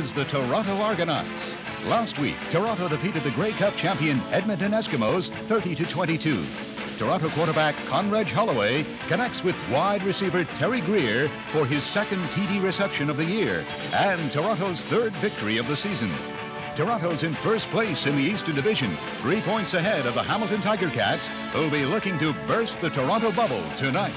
is the Toronto Argonauts. Last week, Toronto defeated the Grey Cup champion Edmonton Eskimos 30-22. Toronto quarterback Conrad Holloway connects with wide receiver Terry Greer for his second TD reception of the year and Toronto's third victory of the season. Toronto's in first place in the Eastern Division, 3 points ahead of the Hamilton Tiger Cats, who'll be looking to burst the Toronto bubble tonight.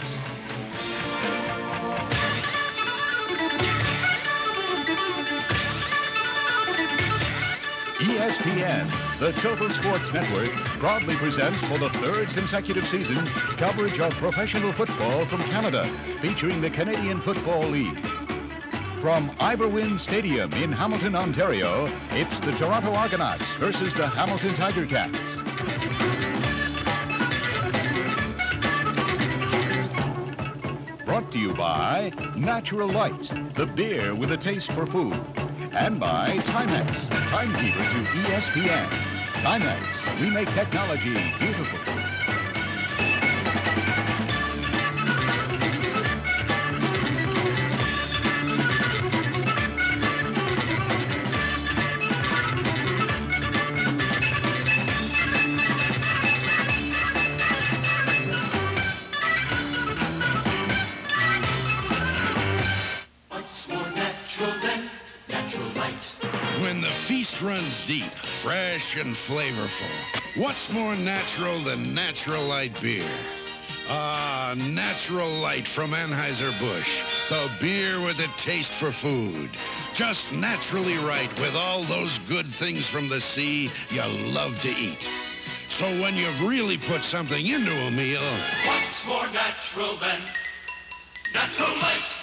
ESPN, the Total Sports Network, proudly presents for the third consecutive season coverage of professional football from Canada, featuring the Canadian Football League. From Iverwin Stadium in Hamilton, Ontario, it's the Toronto Argonauts versus the Hamilton Tiger Cats. Brought to you by Natural Light, the beer with a taste for food. And by Timex, timekeeper to ESPN. Timex, we make technology beautiful. When the feast runs deep, fresh and flavorful, what's more natural than Natural Light beer? Ah, Natural Light from Anheuser-Busch, the beer with a taste for food. Just naturally right with all those good things from the sea you love to eat. So when you've really put something into a meal, what's more natural than Natural Light?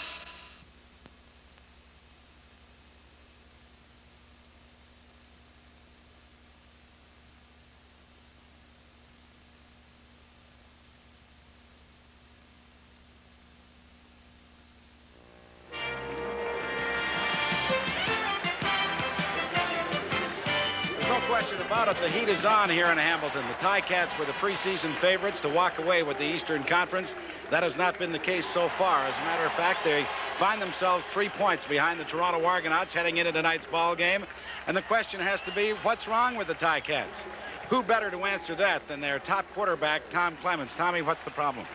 Question about it, the heat is on here in Hamilton. The Ticats were the preseason favorites to walk away with the Eastern Conference. That has not been the case so far. As a matter of fact, they find themselves 3 points behind the Toronto Argonauts heading into tonight's ball game. And the question has to be, what's wrong with the Ticats? Who better to answer that than their top quarterback, Tom Clements? Tommy, what's the problem?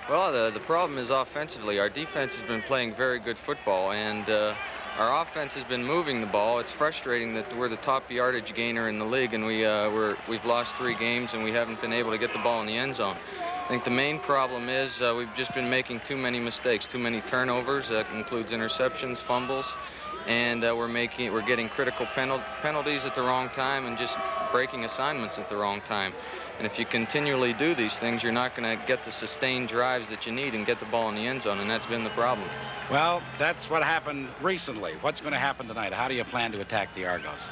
Well, the problem is offensively. Our defense has been playing very good football, and our offense has been moving the ball. It's frustrating that we're the top yardage gainer in the league, and we've lost 3 games, and we haven't been able to get the ball in the end zone. I think the main problem is we've just been making too many mistakes, too many turnovers. That includes interceptions, fumbles, and we're getting critical penalties at the wrong time and just breaking assignments at the wrong time. And if you continually do these things, you're not going to get the sustained drives that you need and get the ball in the end zone, and that's been the problem. Well, that's what happened recently. What's going to happen tonight? How do you plan to attack the Argos?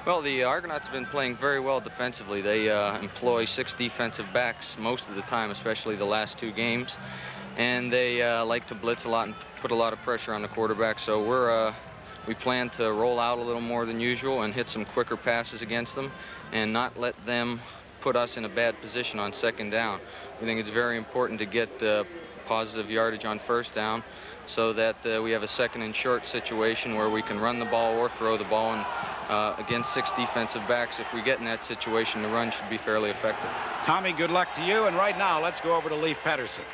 Well, the Argonauts have been playing very well defensively. They employ 6 defensive backs most of the time, especially the last 2 games. And they like to blitz a lot and put a lot of pressure on the quarterback. So we plan to roll out a little more than usual and hit some quicker passes against them and not let them put us in a bad position on second down. We think it's very important to get positive yardage on first down so that we have a second and short situation where we can run the ball or throw the ball. And against 6 defensive backs, if we get in that situation, the run should be fairly effective. Tommy, good luck to you. And right now, let's go over to Leif Pettersson.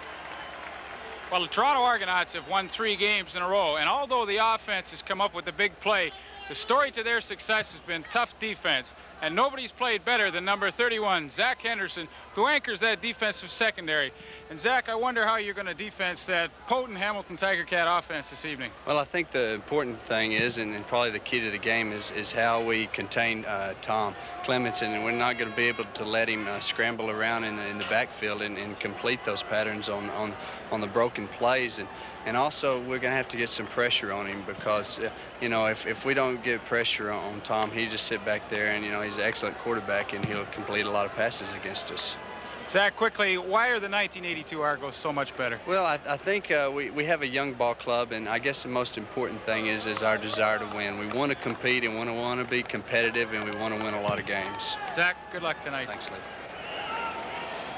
Well, the Toronto Argonauts have won 3 games in a row, and although the offense has come up with a big play, the story to their success has been tough defense. And nobody's played better than number 31, Zach Henderson, who anchors that defensive secondary. And Zach, I wonder how you're going to defense that potent Hamilton Tiger Cat offense this evening. Well, I think the important thing is, and probably the key to the game, is how we contain Tom Clements, and we're not going to be able to let him scramble around in the backfield and complete those patterns on the broken plays. And also, we're going to have to get some pressure on him because, you know, if we don't get pressure on Tom, he'll just sit back there and, you know, he's an excellent quarterback and he'll complete a lot of passes against us. Zach, quickly, why are the 1982 Argos so much better? Well, I think we have a young ball club, and I guess the most important thing is our desire to win. We want to compete and want to be competitive, and we want to win a lot of games. Zach, good luck tonight. Thanks, Lee.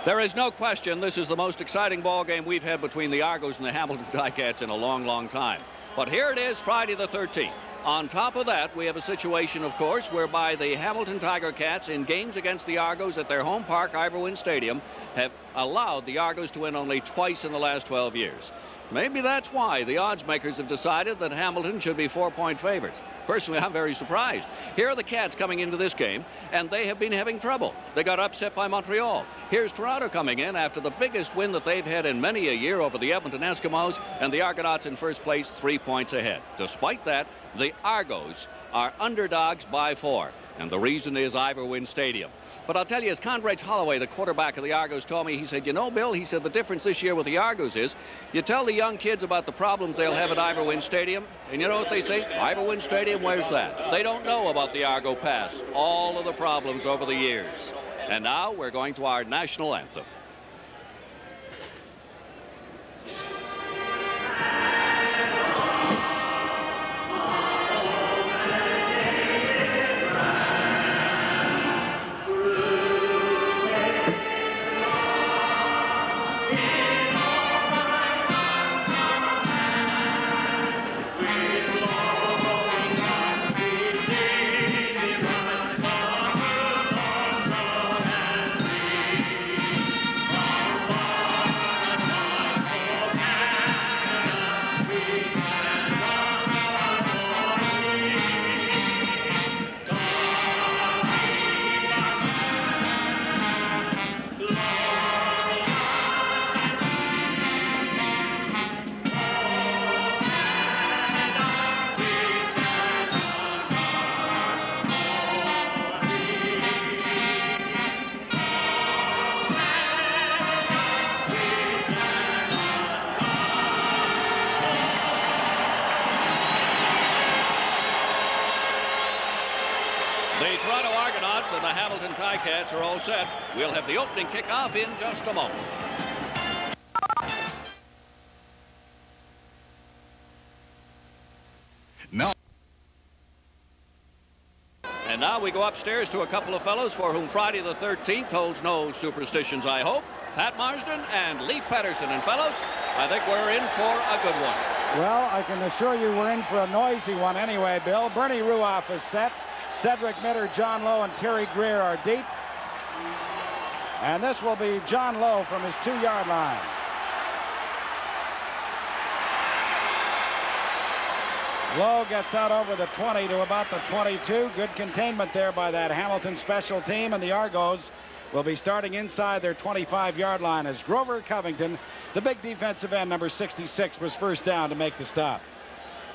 There is no question this is the most exciting ball game we've had between the Argos and the Hamilton Ticats in a long, long time. But here it is, Friday the 13th. On top of that, we have a situation, of course, whereby the Hamilton Tiger Cats in games against the Argos at their home park, Ivor Wynne Stadium, have allowed the Argos to win only twice in the last 12 years. Maybe that's why the odds makers have decided that Hamilton should be 4-point favorites. Personally, I'm very surprised. Here are the Cats coming into this game, and they have been having trouble. They got upset by Montreal. Here's Toronto coming in after the biggest win that they've had in many a year over the Edmonton Eskimos, and the Argonauts in first place, 3 points ahead. Despite that, the Argos are underdogs by 4, and the reason is Ivor Wynne Stadium. But I'll tell you, as Conrad Holloway, the quarterback of the Argos, told me, he said, you know, Bill, he said, the difference this year with the Argos is you tell the young kids about the problems they'll have at Ivor Wynne Stadium, and you know what they say? Ivor Wynne Stadium, where's that? They don't know about the Argo past, all of the problems over the years. And now we're going to our national anthem. And the Hamilton Ticats are all set. We'll have the opening kickoff in just a moment. Now. And now we go upstairs to a couple of fellows for whom Friday the 13th holds no superstitions, I hope. Pat Marsden and Leif Pettersson. And fellows, I think we're in for a good one. Well, I can assure you we're in for a noisy one anyway, Bill. Bernie Ruoff is set. Cedric Mitter, John Lowe, and Terry Greer are deep. And this will be John Lowe from his 2-yard line. Lowe gets out over the 20 to about the 22. Good containment there by that Hamilton special team, and the Argos will be starting inside their 25-yard line as Grover Covington, the big defensive end, number 66, was first down to make the stop.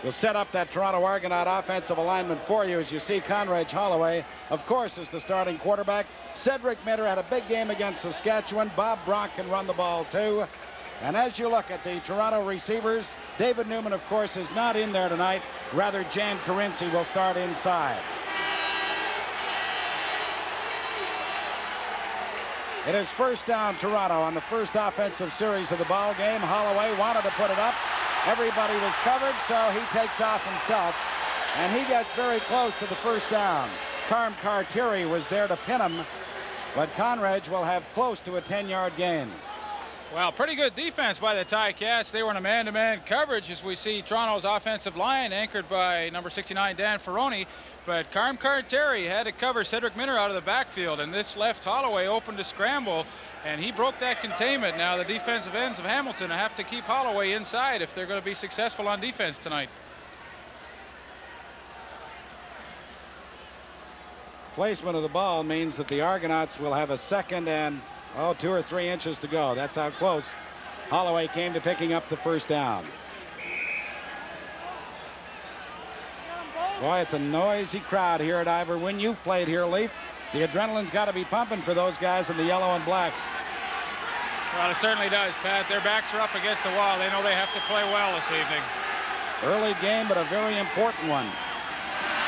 We'll set up that Toronto Argonaut offensive alignment for you as you see Conrad Holloway, of course, is the starting quarterback. Cedric Mitter had a big game against Saskatchewan. Bob Brock can run the ball, too. And as you look at the Toronto receivers, David Newman, of course, is not in there tonight. Rather, Jan Karinci will start inside. It is first down Toronto on the first offensive series of the ball game. Holloway wanted to put it up. Everybody was covered, so he takes off himself, and he gets very close to the first down. Carm Cartieri was there to pin him, but Conrad will have close to a 10-yard gain. Well, pretty good defense by the Ticats. They were in a man-to-man coverage as we see Toronto's offensive line anchored by number 69, Dan Ferroni. But Carm Cartieri had to cover Cedric Mitter out of the backfield, and this left Holloway open to scramble, and he broke that containment. Now the defensive ends of Hamilton have to keep Holloway inside if they're going to be successful on defense tonight. Placement of the ball means that the Argonauts will have a second and 2 or 3 inches to go. That's how close Holloway came to picking up the first down. Boy, it's a noisy crowd here at Ivor Wynne. You've played here, Leif. The adrenaline's got to be pumping for those guys in the yellow and black. Well, it certainly does, Pat. Their backs are up against the wall. They know they have to play well this evening. Early game, but a very important one.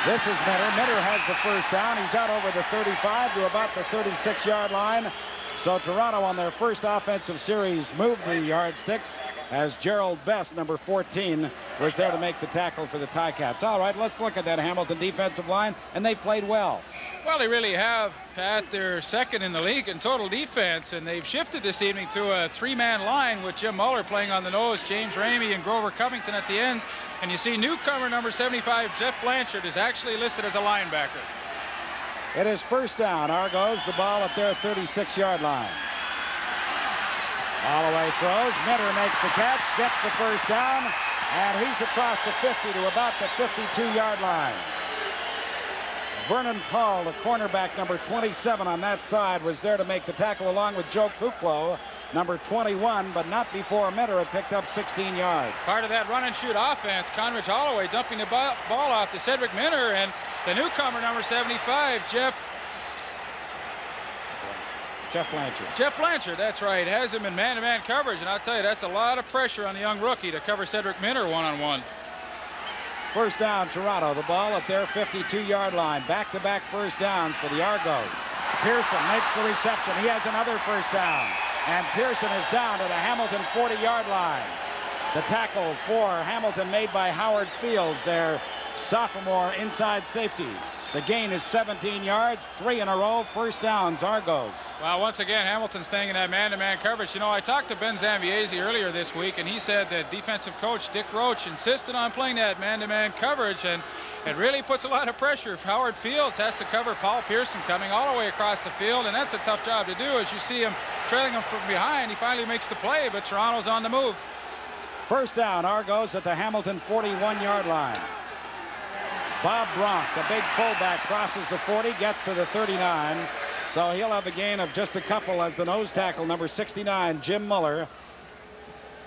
This is Mitter. Mitter has the first down. He's out over the 35 to about the 36-yard line. So Toronto on their first offensive series moved the yardsticks as Gerald Best, number 14, was there to make the tackle for the Ticats. All right, let's look at that Hamilton defensive line, and they've played well. Well, they really have, Pat. They're second in the league in total defense, and they've shifted this evening to a 3-man line with Jim Muller playing on the nose, James Ramey and Grover Covington at the ends. And you see newcomer number 75, Jeff Blanchard, is actually listed as a linebacker. It is first down. Argos, the ball at their 36-yard line. Holloway throws. Minter makes the catch, gets the first down, and he's across the 50 to about the 52-yard line. Vernon Paul, the cornerback, number 27 on that side, was there to make the tackle along with Joe Kuklo, number 21, but not before Minter had picked up 16 yards. Part of that run-and-shoot offense, Conridge Holloway dumping the ball off to Cedric Minter, and the newcomer, number 75, Jeff Blanchard. Jeff Blanchard, that's right, has him in man-to-man coverage, and I'll tell you, that's a lot of pressure on the young rookie to cover Cedric Minter one-on-one. First down, Toronto. The ball at their 52-yard line. Back-to-back first downs for the Argos. Pearson makes the reception. He has another first down. And Pearson is down to the Hamilton 40-yard line. The tackle for Hamilton made by Howard Fields, their sophomore inside safety. The gain is 17 yards, 3 in a row, first downs, Argos. Well, once again, Hamilton staying in that man-to-man coverage. You know, I talked to Ben Zambiese earlier this week, and he said that defensive coach Dick Roach insisted on playing that man-to-man coverage, and it really puts a lot of pressure. If Howard Fields has to cover Paul Pearson coming all the way across the field, and that's a tough job to do. As you see him trailing him from behind, he finally makes the play, but Toronto's on the move. First down, Argos at the Hamilton 41-yard line. Bob Bronk, the big fullback, crosses the 40, gets to the 39. So he'll have a gain of just a couple as the nose tackle, number 69, Jim Muller,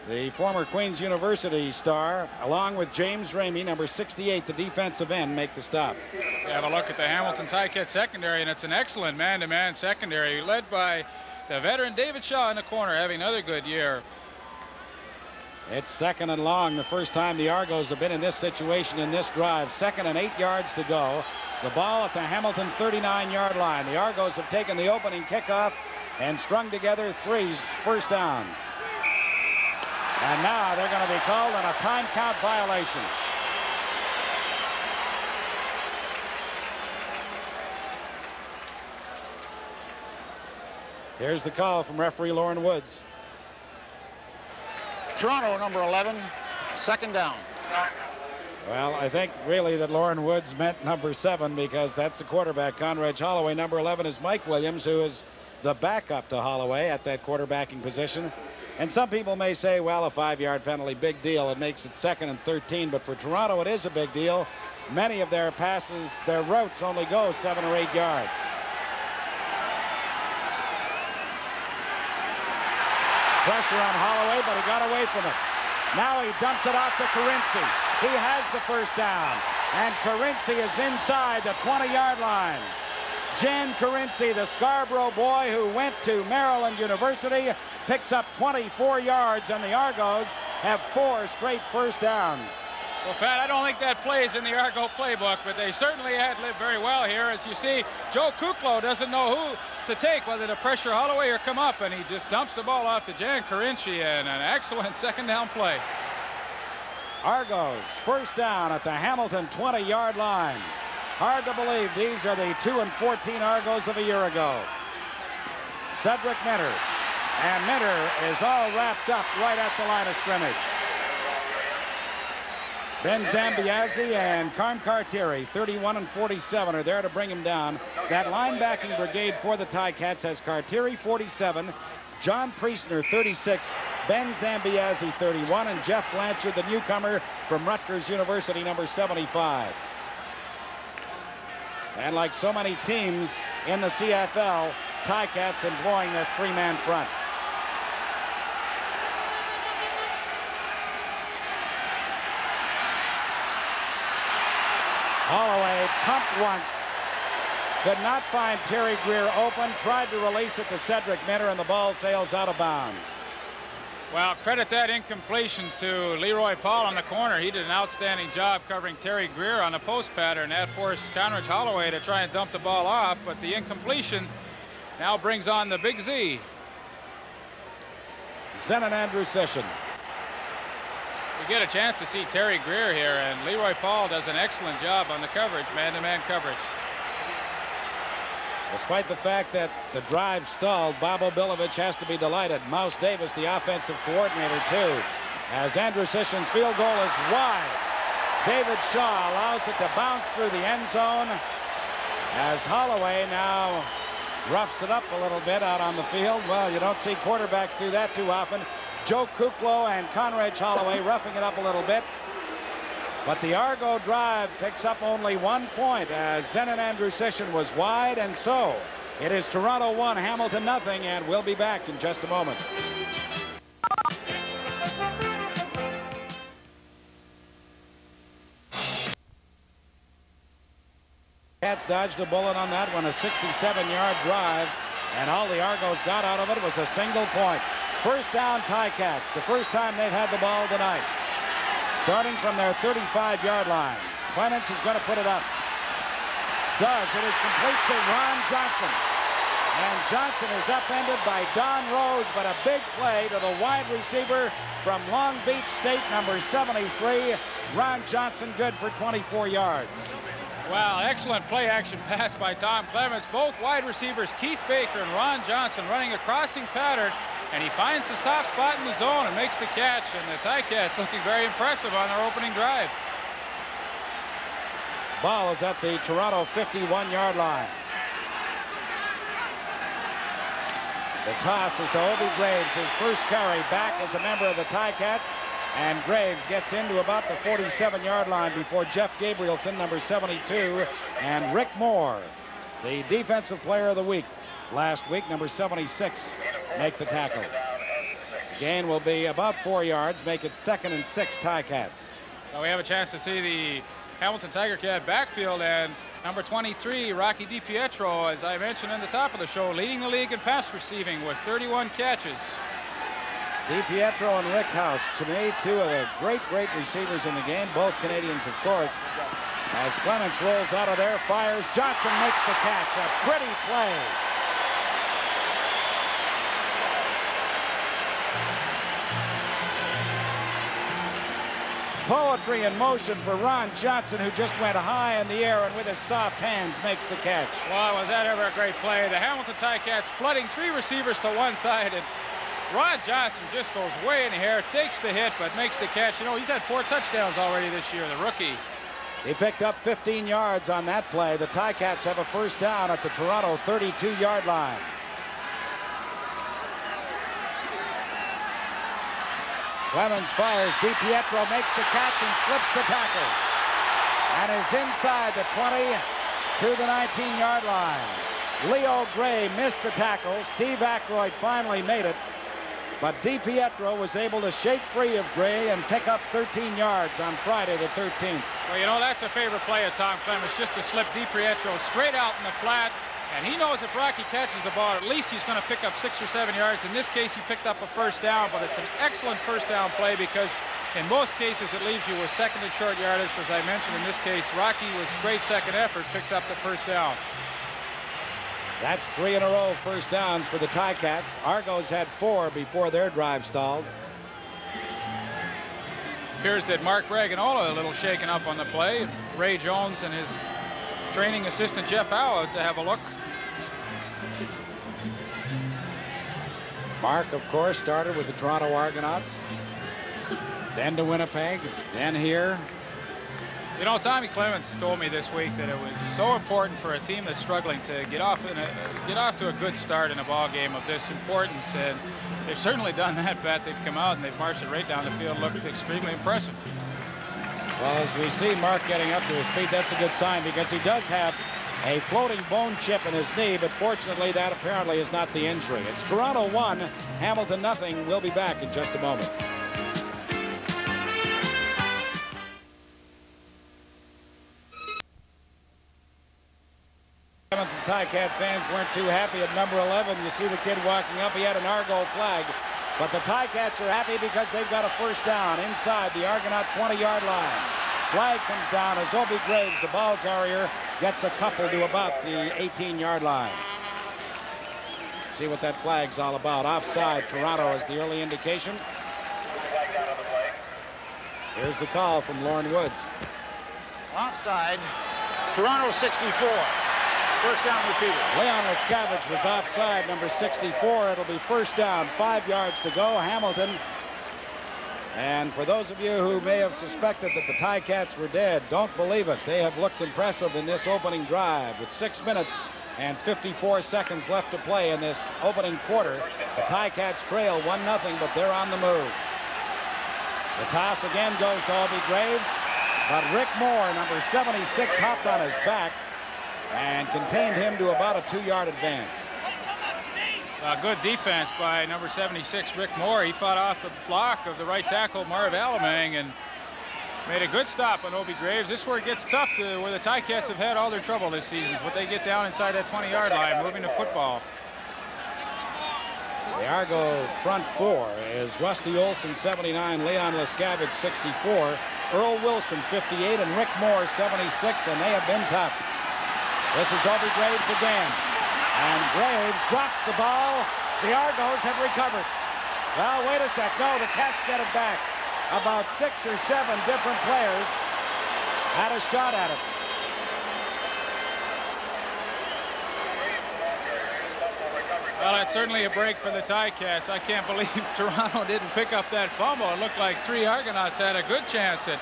the former Queens University star, along with James Ramey, number 68, the defensive end, make the stop. You have a look at the Hamilton Ticats secondary, and it's an excellent man-to-man secondary, led by the veteran David Shaw in the corner, having another good year. It's second and long, the first time the Argos have been in this situation in this drive. 2nd and 8 yards to go. The ball at the Hamilton 39-yard line. The Argos have taken the opening kickoff and strung together 3 first downs. And now they're going to be called on a time count violation. Here's the call from referee Lauren Woods. Toronto, number 11, second down. Well, I think really that Lauren Woods meant number 7 because that's the quarterback, Conrad Holloway. Number 11 is Mike Williams, who is the backup to Holloway at that quarterbacking position. And some people may say, well, a 5-yard penalty, big deal. It makes it 2nd and 13. But for Toronto, it is a big deal. Many of their passes, their routes only go 7 or 8 yards. Pressure on Holloway, but he got away from it. Now he dumps it off to Carinci. He has the first down. And Carinci is inside the 20-yard line. Jan Carinci, the Scarborough boy who went to Maryland University, picks up 24 yards, and the Argos have 4 straight first downs. Well, Pat, I don't think that plays in the Argo playbook, but they certainly ad-libbed very well here. As you see, Joe Kuklo doesn't know who to take, whether to pressure Holloway or come up, and he just dumps the ball off to Jan Carinci, and an excellent second down play. Argos, first down at the Hamilton 20-yard line. Hard to believe these are the 2-14 Argos of a year ago. Cedric Minter, and Minter is all wrapped up right at the line of scrimmage. Ben Zambiase and Carm Cartieri, 31 and 47, are there to bring him down. That linebacking brigade for the Ticats has Cartieri, 47, John Priestner, 36, Ben Zambiase, 31, and Jeff Blanchard, the newcomer from Rutgers University, number 75. And like so many teams in the CFL, Ticats employing their 3-man front. Holloway pumped once, could not find Terry Greer open, tried to release it to Cedric Minter, and the ball sails out of bounds. Well, credit that incompletion to Leroy Paul on the corner. He did an outstanding job covering Terry Greer on the post pattern. That forced Conrad Holloway to try and dump the ball off, but the incompletion now brings on the Big Z. Zenon Andrusishin. We get a chance to see Terry Greer here, and Leroy Paul does an excellent job on the coverage, man-to-man coverage. Despite the fact that the drive stalled, Bob Obilovich has to be delighted. Mouse Davis, the offensive coordinator, too, as Andrusishin's field goal is wide. David Shaw allows it to bounce through the end zone as Holloway now roughs it up a little bit out on the field. Well, you don't see quarterbacks do that too often. Joe Kuklo and Conrad Holloway roughing it up a little bit. But the Argo drive picks up only 1 point as Zenon Andrusician was wide, and so it is Toronto 1, Hamilton nothing, and we'll be back in just a moment. Cats dodged a bullet on that one, a 67-yard drive, and all the Argos got out of it was a single point. First down, Ticats, the first time they've had the ball tonight. Starting from their 35-yard line. Clements is going to put it up. Does. It is complete to Ron Johnson. And Johnson is upended by Don Rose, but a big play to the wide receiver from Long Beach State, number 73. Ron Johnson, good for 24 yards. Wow, excellent play-action pass by Tom Clements. Both wide receivers, Keith Baker and Ron Johnson, running a crossing pattern, and he finds the soft spot in the zone and makes the catch, and the Ticats looking very impressive on their opening drive. Ball is at the Toronto 51-yard line. The toss is to Obi Graves, his first carry back as a member of the Ticats. And Graves gets into about the 47-yard line before Jeff Gabrielson, number 72, and Rick Moore, the defensive player of the week last week, number 76, make the tackle. Gain will be about 4 yards, make it 2nd and 6 Ticats. Well, we have a chance to see the Hamilton Tiger Cat backfield, and number 23, Rocky DiPietro, as I mentioned in the top of the show, leading the league in pass receiving with 31 catches. DiPietro and Rick House, to me, two of the great receivers in the game, both Canadians, of course. As Clements rolls out of there, fires, Johnson makes the catch. A pretty play. Poetry in motion for Ron Johnson, who just went high in the air and with his soft hands makes the catch. Well, was that ever a great play? The Hamilton Ticats flooding 3 receivers to one side, and Ron Johnson just goes way in the air, takes the hit, but makes the catch. You know, he's had 4 touchdowns already this year, the rookie. He picked up 15 yards on that play. The Ticats have a first down at the Toronto 32-yard line. Clemens fires. DiPietro makes the catch and slips the tackle. And is inside the 20 to the 19-yard line. Leo Gray missed the tackle. Steve Aykroyd finally made it. But DiPietro was able to shake free of Gray and pick up 13 yards on Friday the 13th. Well, you know, that's a favorite play of Tom Clements, just to slip DiPietro straight out in the flat. And he knows if Rocky catches the ball, at least he's going to pick up 6 or 7 yards. In this case, he picked up a first down, but it's an excellent first down play because in most cases it leaves you with 2nd and short yardage. As I mentioned, in this case, Rocky, with great second effort, picks up the first down. That's 3 in a row first downs for the Ticats. Argos had 4 before their drive stalled. Appears that Mark Braganola a little shaken up on the play. Ray Jones and his training assistant Jeff Howe to have a look. Mark, of course, started with the Toronto Argonauts, then to Winnipeg, then here. You know, Tommy Clements told me this week that it was so important for a team that's struggling to get off to a good start in a ball game of this importance, and they've certainly done that. Pat, they've come out and they've marched it right down the field, looked extremely impressive. Well, as we see Mark getting up to his feet, that's a good sign because he does have a floating bone chip in his knee, but fortunately that apparently is not the injury. It's Toronto 1, Hamilton nothing. We'll be back in just a moment. Hamilton Ticat fans weren't too happy at number 11. You see the kid walking up. He had an Argo flag. But the Ticats are happy because they've got a first down inside the Argonaut 20-yard line. Flag comes down as Obi Graves, the ball carrier, gets a couple to about the 18-yard line. See what that flag's all about. Offside, Toronto is the early indication. Here's the call from Lorne Woods. Offside, Toronto 64. First down repeated. Leon Lescavage was offside, number 64. It'll be first down, 5 yards to go. Hamilton And for those of you who may have suspected that the Ticats were dead, don't believe it. They have looked impressive in this opening drive. With 6 minutes and 54 seconds left to play in this opening quarter, the Ticats trail 1-0, but they're on the move. The toss again goes to Obie Graves, but Rick Moore, number 76, hopped on his back and contained him to about a 2-yard advance. Good defense by number 76, Rick Moore. He fought off the block of the right tackle, Marv Alamang, and made a good stop on Obie Graves. This is where it gets tough, to where the Ticats have had all their trouble this season, but they get down inside that 20-yard line, moving the football. The Argo front four is Rusty Olson, 79, Leon Lescavic, 64, Earl Wilson, 58, and Rick Moore, 76, and they have been tough. This is Obie Graves again. And Graves drops the ball. The Argos have recovered. Well, wait a sec. No, the Cats get it back. About 6 or 7 different players had a shot at it. Well, that's certainly a break for the Ticats. I can't believe Toronto didn't pick up that fumble. It looked like 3 Argonauts had a good chance at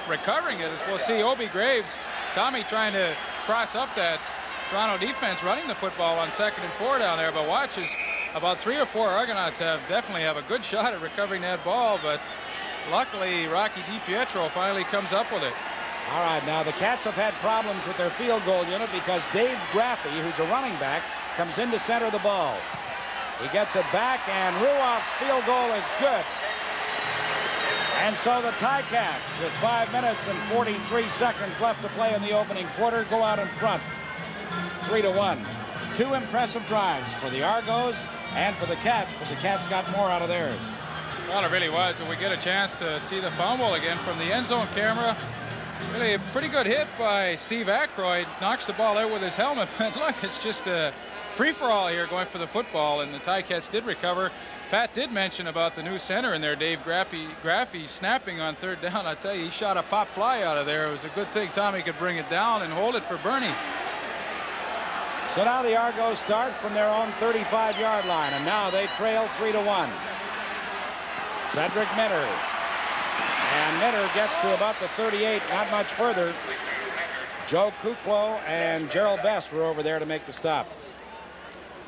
recovering it. As we'll see, Obie Graves, Tommy trying to cross up that Toronto defense, running the football on 2nd and 4 down there. But watch as about 3 or 4 Argonauts definitely have a good shot at recovering that ball. But luckily, Rocky DiPietro finally comes up with it. All right, now the Cats have had problems with their field goal unit because Dave Graffey, who's a running back, comes in to center the ball. He gets it back, and Ruoff's field goal is good. And so the Ticats, with 5 minutes and 43 seconds left to play in the opening quarter, go out in front, 3-1. 2 impressive drives for the Argos and for the Cats, but the Cats got more out of theirs. Well, it really was. And we get a chance to see the fumble again from the end zone camera. Really a pretty good hit by Steve Aykroyd. Knocks the ball out with his helmet. But look, it's just a free-for-all here going for the football, and the Ticats did recover. Pat did mention about the new center in there, Dave Graffey, snapping on 3rd down. I tell you, he shot a pop fly out of there. It was a good thing Tommy could bring it down and hold it for Bernie. So now the Argos start from their own 35-yard line, and now they trail 3-1. Cedric Minter. And Minter gets to about the 38, not much further. Joe Kuklo and Gerald Best were over there to make the stop.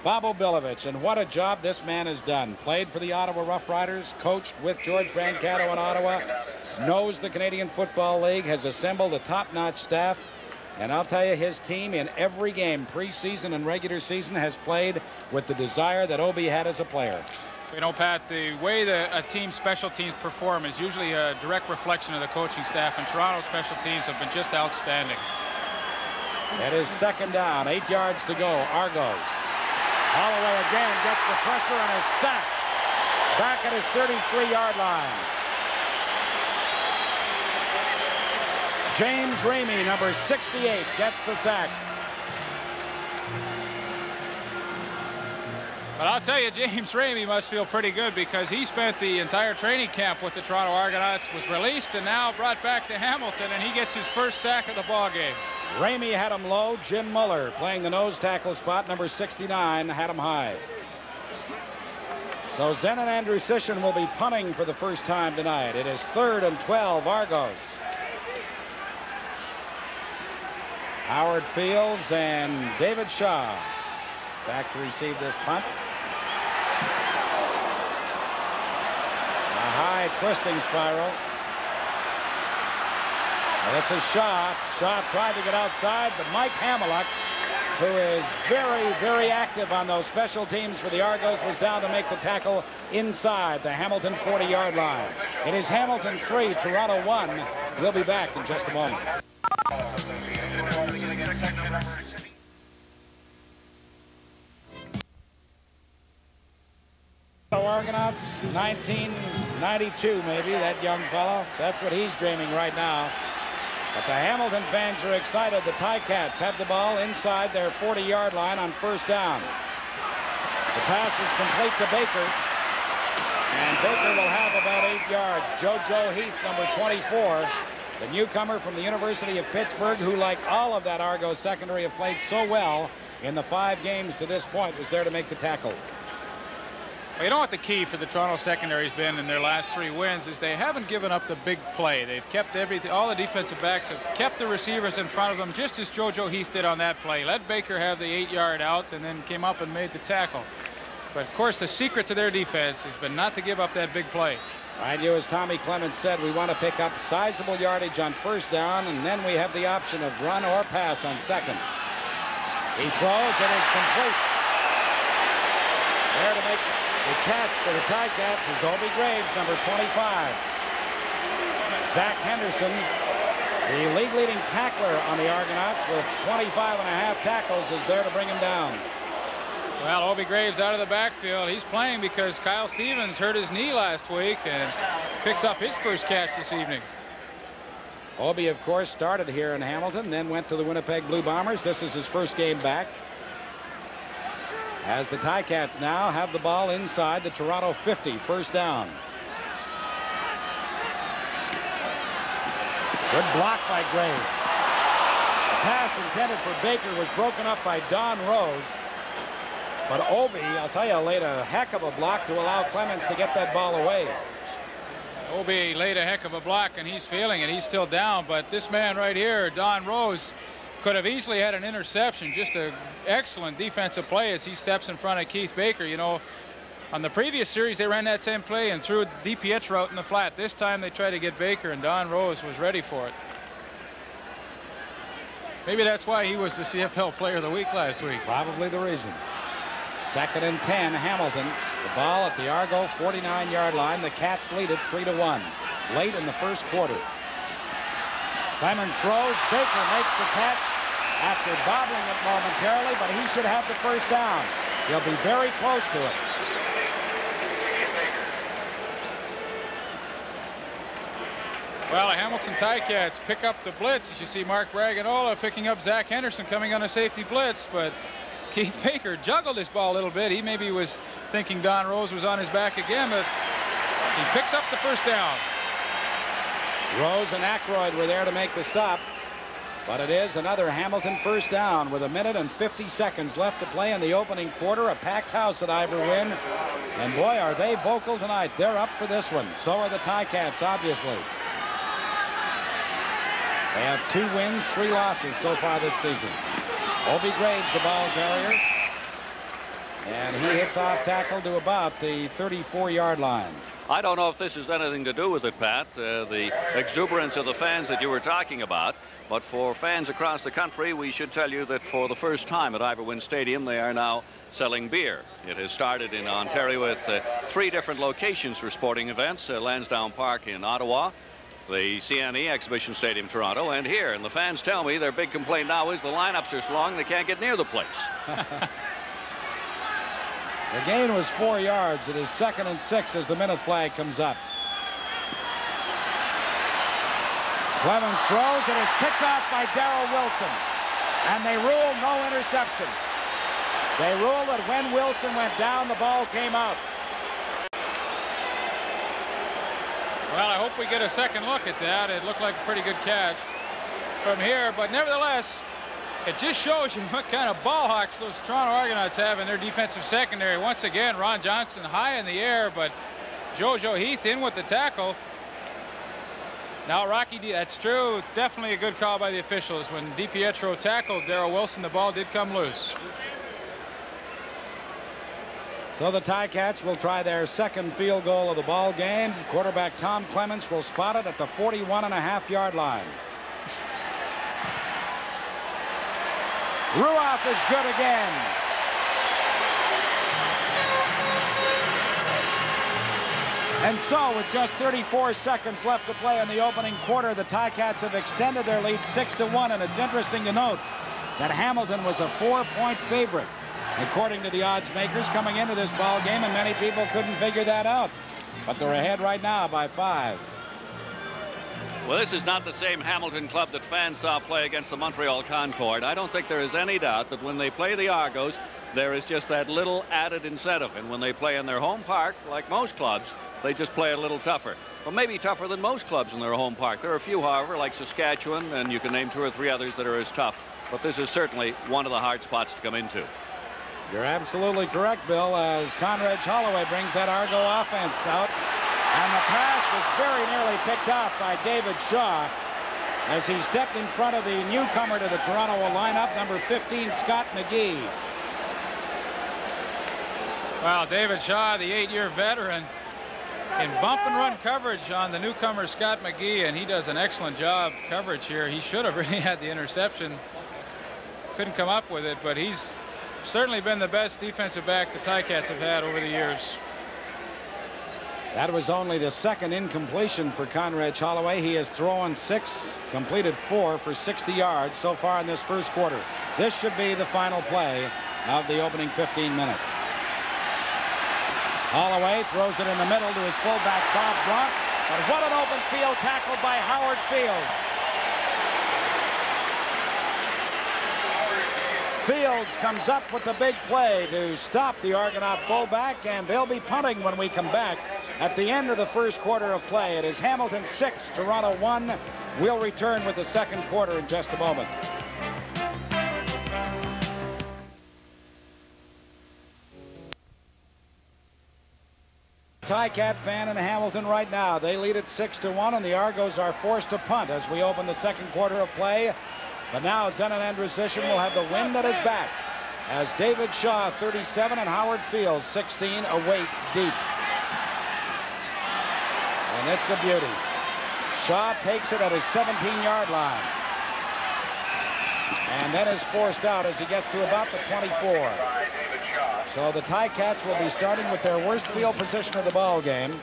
Bob Obilovich, and what a job this man has done. Played for the Ottawa Rough Riders, coached with George Brancato in Ottawa, knows the Canadian Football League, has assembled a top-notch staff. And I'll tell you, his team in every game, preseason and regular season, has played with the desire that Obie had as a player. You know, Pat, the way a team's special teams perform is usually a direct reflection of the coaching staff, and Toronto's special teams have been just outstanding. It is 2nd down, 8 yards to go. Argos. Holloway again gets the pressure and is sacked back at his 33-yard line. James Ramey, number 68, gets the sack. But I'll tell you, James Ramey must feel pretty good because he spent the entire training camp with the Toronto Argonauts, was released, and now brought back to Hamilton, and he gets his first sack of the ball game. Ramey had him low. Jim Muller, playing the nose tackle spot, number 69, had him high. So Zenon Andrusician will be punting for the first time tonight. It is 3rd and 12, Argos. Howard Fields and David Shaw back to receive this punt. A high twisting spiral. Now this is Shaw. Shaw tried to get outside, but Mike Hamiluk, who is very, very active on those special teams for the Argos, was down to make the tackle inside the Hamilton 40-yard line. It is Hamilton 3, Toronto 1. We'll be back in just a moment. Argonauts, 1992 maybe, that young fellow. That's what he's dreaming right now. But the Hamilton fans are excited. The Ticats have the ball inside their 40-yard line on 1st down. The pass is complete to Baker. And Baker will have about 8 yards. JoJo Heath, number 24, the newcomer from the University of Pittsburgh, who, like all of that Argos secondary, have played so well in the 5 games to this point, was there to make the tackle. Well, you know what the key for the Toronto secondary has been in their last 3 wins is they haven't given up the big play. They've kept everything. All the defensive backs have kept the receivers in front of them, just as JoJo Heath did on that play. Let Baker have the 8-yard out and then came up and made the tackle. But of course, the secret to their defense has been not to give up that big play. Mind you, as Tommy Clements said, we want to pick up sizable yardage on first down, and then we have the option of run or pass on second. He throws, and is complete. There to make the catch for the Ticats is Obie Graves, number 25. Zach Henderson, the league-leading tackler on the Argonauts with 25.5 tackles, is there to bring him down. Well, Obie Graves out of the backfield. He's playing because Kyle Stevens hurt his knee last week and picks up his first catch this evening. Obie, of course, started here in Hamilton, then went to the Winnipeg Blue Bombers. This is his first game back. As the Ticats now have the ball inside the Toronto 50, first down. Good block by Graves. The pass intended for Baker was broken up by Don Rose. But Obie, I'll tell you, laid a heck of a block to allow Clements to get that ball away. Obie laid a heck of a block, and he's feeling it. He's still down, but this man right here, Don Rose, could have easily had an interception. Just an excellent defensive play as he steps in front of Keith Baker. You know, on the previous series, they ran that same play and threw DiPietro out in the flat. This time they tried to get Baker, and Don Rose was ready for it. Maybe that's why he was the CFL Player of the Week last week. Probably the reason. 2nd and 10, Hamilton. The ball at the Argo 49-yard line. The Cats lead it 3-1 late in the first quarter. Clemens throws. Baker makes the catch after bobbling it momentarily, but he should have the first down. He'll be very close to it. Well, the Hamilton Ticats pick up the blitz. As you see Mark Braganola picking up Zach Henderson coming on a safety blitz, but Keith Baker juggled his ball a little bit. He maybe was thinking Don Rose was on his back again, but he picks up the first down. Rose and Aykroyd were there to make the stop, but it is another Hamilton first down with 1 minute and 50 seconds left to play in the opening quarter. A packed house at Ivor Wynne, and boy, are they vocal tonight. They're up for this one. So are the Ticats, obviously. They have 2 wins, 3 losses so far this season. Obie Graves, the ball carrier, and he hits off tackle to about the 34-yard line. I don't know if this has anything to do with it, Pat, the exuberance of the fans that you were talking about. But for fans across the country, we should tell you that for the first time at Ivor Wynne Stadium, they are now selling beer. It has started in Ontario with 3 different locations for sporting events, Lansdowne Park in Ottawa, the CNE Exhibition Stadium, Toronto, and here. And the fans tell me their big complaint now is the lineups are so long they can't get near the place. The gain was 4 yards. It is 2nd and 6 as the minute flag comes up. Clemens throws. It is picked off by Darrell Wilson. And they rule no interception. They rule that when Wilson went down, the ball came out. Well, I hope we get a second look at that. It looked like a pretty good catch from here, but nevertheless, it just shows you what kind of ball hawks those Toronto Argonauts have in their defensive secondary. Once again, Ron Johnson high in the air, but JoJo Heath in with the tackle. Now Rocky, that's true, definitely a good call by the officials. When DiPietro tackled Darrell Wilson, the ball did come loose. So the Ticats will try their second field goal of the ball game. Quarterback Tom Clements will spot it at the 41.5-yard line. Ruoff is good again. And so with just 34 seconds left to play in the opening quarter, the Ticats have extended their lead 6-1, and it's interesting to note that Hamilton was a 4-point favorite, according to the odds makers, coming into this ball game, and many people couldn't figure that out. But they're ahead right now by 5. Well, this is not the same Hamilton club that fans saw play against the Montreal Concord. I don't think there is any doubt that when they play the Argos, there is just that little added incentive. And when they play in their home park, like most clubs, they just play a little tougher. Well, maybe tougher than most clubs in their home park. There are a few, however, like Saskatchewan, and you can name 2 or 3 others that are as tough. But this is certainly one of the hard spots to come into. You're absolutely correct, Bill, as Conrad Holloway brings that Argo offense out. And the pass was very nearly picked off by David Shaw as he stepped in front of the newcomer to the Toronto lineup, number 15, Scott McGee. Well, David Shaw, the 8-year veteran, in bump and run coverage on the newcomer Scott McGee, and he does an excellent job coverage here. He should have really had the interception. Couldn't come up with it, but he's certainly been the best defensive back the Ticats have had over the years. That was only the second incompletion for Conrad Holloway. He has thrown 6, completed 4 for 60 yards so far in this first quarter. This should be the final play of the opening 15 minutes. Holloway throws it in the middle to his fullback, Bob Blount. But what an open field tackle by Howard Fields. Fields comes up with the big play to stop the Argonaut fullback, and they'll be punting when we come back at the end of the first quarter of play. It is Hamilton 6, Toronto 1. We'll return with the second quarter in just a moment. Ticat fan in Hamilton right now. They lead it 6-1, and the Argos are forced to punt as we open the second quarter of play. But now Zenon Andrusicyan will have the wind at his back as David Shaw, 37, and Howard Fields, 16, await deep. And it's a beauty. Shaw takes it at his 17-yard line. And then is forced out as he gets to about the 24. So the Ticats will be starting with their worst field position of the ball game.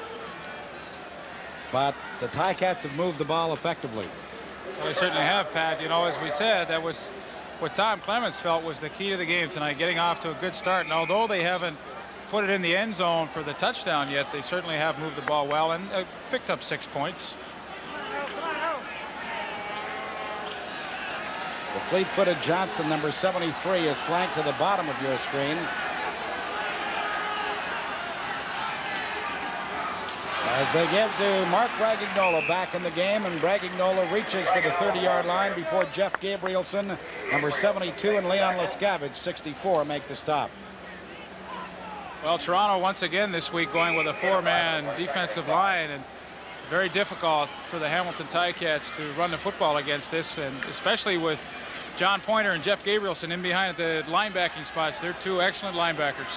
But the Ticats have moved the ball effectively. Well, they certainly have, Pat. You know, as we said, that was what Tom Clements felt was the key to the game tonight, getting off to a good start. And although they haven't put it in the end zone for the touchdown yet, they certainly have moved the ball well and picked up 6 points. The fleet-footed Johnson, number 73, is flanked to the bottom of your screen. As they give to Mark Bragignola back in the game, and Bragignola reaches for the 30-yard line before Jeff Gabrielson, number 72, and Leon Lescavage, 64, make the stop. Well, Toronto once again this week going with a 4-man defensive line, and very difficult for the Hamilton Ticats to run the football against this, and especially with John Pointer and Jeff Gabrielson in behind at the linebacking spots. They're 2 excellent linebackers.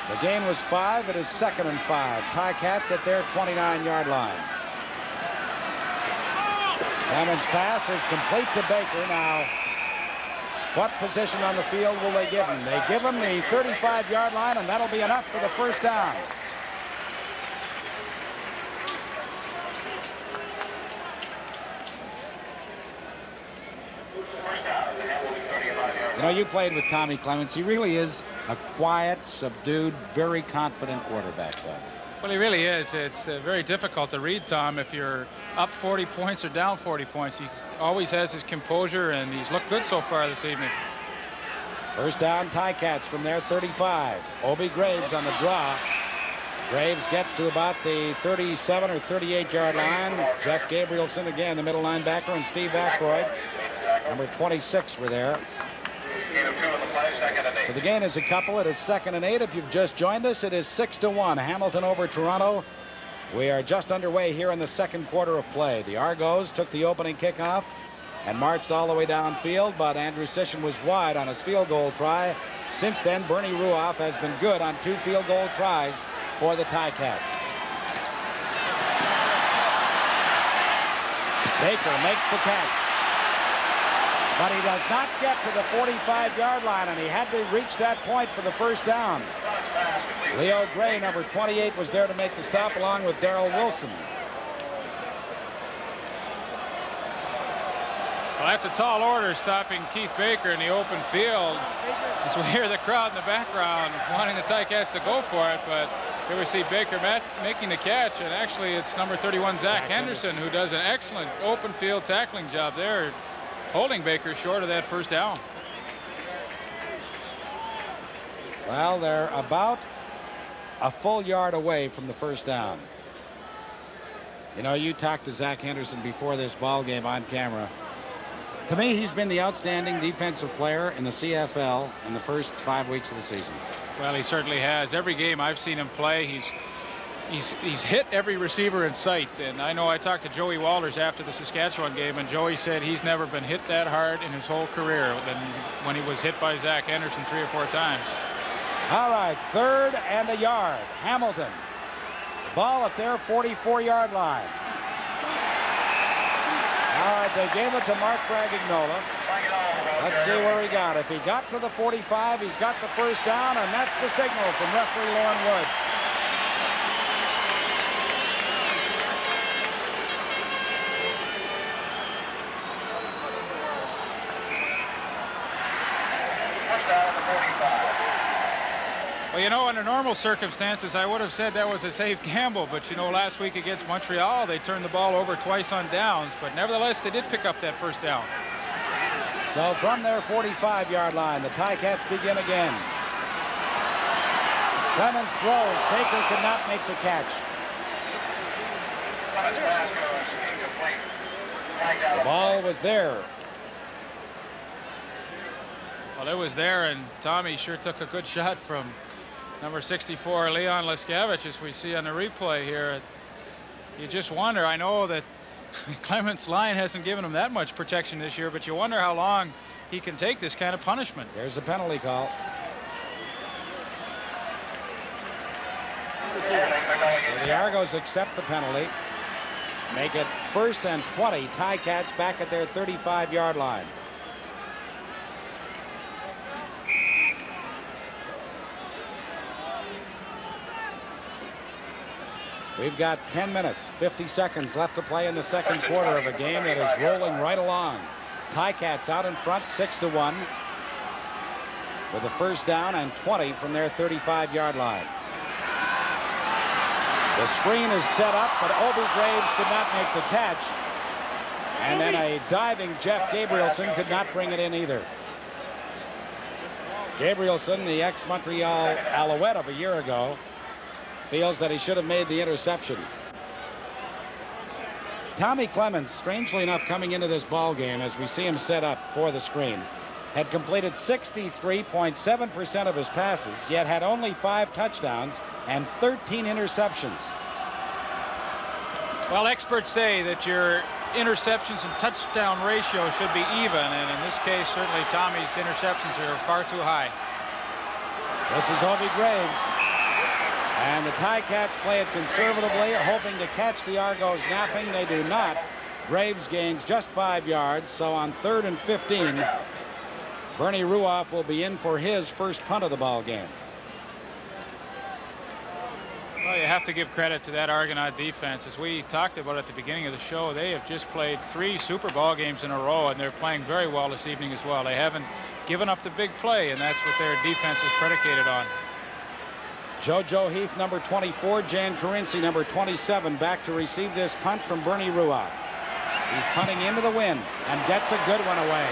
The gain was 5. It is 2nd and 5. Ticats at their 29-yard line. Clements' pass is complete to Baker. Now, what position on the field will they give him? They give him the 35-yard line, and that'll be enough for the first down. You know, you played with Tommy Clements. He really is a quiet, subdued, very confident quarterback. Well, he really is. It's very difficult to read Tom if you're up 40 points or down 40 points. He always has his composure, and he's looked good so far this evening. First down, Ticats from their 35. Obi Graves on the draw. Graves gets to about the 37 or 38-yard line. Jeff Gabrielson again, the middle linebacker, and Steve Ackroyd, number 26, were there. So the gain is a couple. It is 2nd and 8. If you've just joined us, it is 6-1. Hamilton over Toronto. We are just underway here in the second quarter of play. The Argos took the opening kickoff and marched all the way downfield, but Andrusicyan was wide on his field goal try. Since then, Bernie Ruoff has been good on 2 field goal tries for the Ticats. Baker makes the catch. But he does not get to the 45-yard line, and he had to reach that point for the first down. Leo Gray, number 28, was there to make the stop along with Darrell Wilson. Well, that's a tall order, stopping Keith Baker in the open field. As we hear the crowd in the background wanting the Ticats to go for it, but here we see Baker making the catch, and actually it's number 31, Zach Henderson, who does an excellent open field tackling job there, holding Baker short of that first down. Well, they're about a full yard away from the first down. You know, you talked to Zach Henderson before this ball game on camera. To me, he's been the outstanding defensive player in the CFL in the first 5 weeks of the season. Well, he certainly has. Every game I've seen him play, he's hit every receiver in sight. And I know I talked to Joey Walters after the Saskatchewan game, and Joey said he's never been hit that hard in his whole career than when he was hit by Zach Henderson 3 or 4 times. All right, 3rd and a yard. Hamilton. Ball at their 44-yard line. All right, they gave it to Mark Bragignola. Let's see where he got. If he got to the 45, he's got the first down, and that's the signal from referee Lauren Woods. Well, you know, under normal circumstances, I would have said that was a safe gamble. But, you know, last week against Montreal, they turned the ball over twice on downs. But nevertheless, they did pick up that first down. So from their 45-yard line, the Ticats begin again. Clemens throws. Baker could not make the catch. The ball was there. Well, it was there, and Tommy sure took a good shot from number 64, Leon Leskavich, as we see on the replay here. You just wonder. I know that Clements' line hasn't given him that much protection this year, but you wonder how long he can take this kind of punishment. There's the penalty call. So the Argos accept the penalty. Make it 1st and 20. Ticats back at their 35-yard line. We've got 10 minutes, 50 seconds left to play in the second quarter of a game that is rolling right along. Ticats out in front, 6-1, with a first down and 20 from their 35-yard line. The screen is set up, but Obi Graves could not make the catch. And then a diving Jeff Gabrielson could not bring it in either. Gabrielson, the ex-Montreal Alouette of a year ago, feels that he should have made the interception. Tommy Clemens, strangely enough, coming into this ball game, as we see him set up for the screen, had completed 63.7% of his passes, yet had only 5 touchdowns and 13 interceptions. Well, experts say that your interceptions and touchdown ratio should be even, and in this case, certainly Tommy's interceptions are far too high. This is Obi Graves. And the Ticats play it conservatively, hoping to catch the Argos napping. They do not. Graves gains just 5 yards, so on 3rd and 15, Bernie Ruoff will be in for his first punt of the ball game. Well, you have to give credit to that Argonaut defense. As we talked about at the beginning of the show, they have just played 3 Super Bowl games in a row, and they're playing very well this evening as well. They haven't given up the big play, and that's what their defense is predicated on. JoJo Heath, number 24, Jan Carinci, number 27, back to receive this punt from Bernie Ruoff. He's punting into the wind and gets a good one away.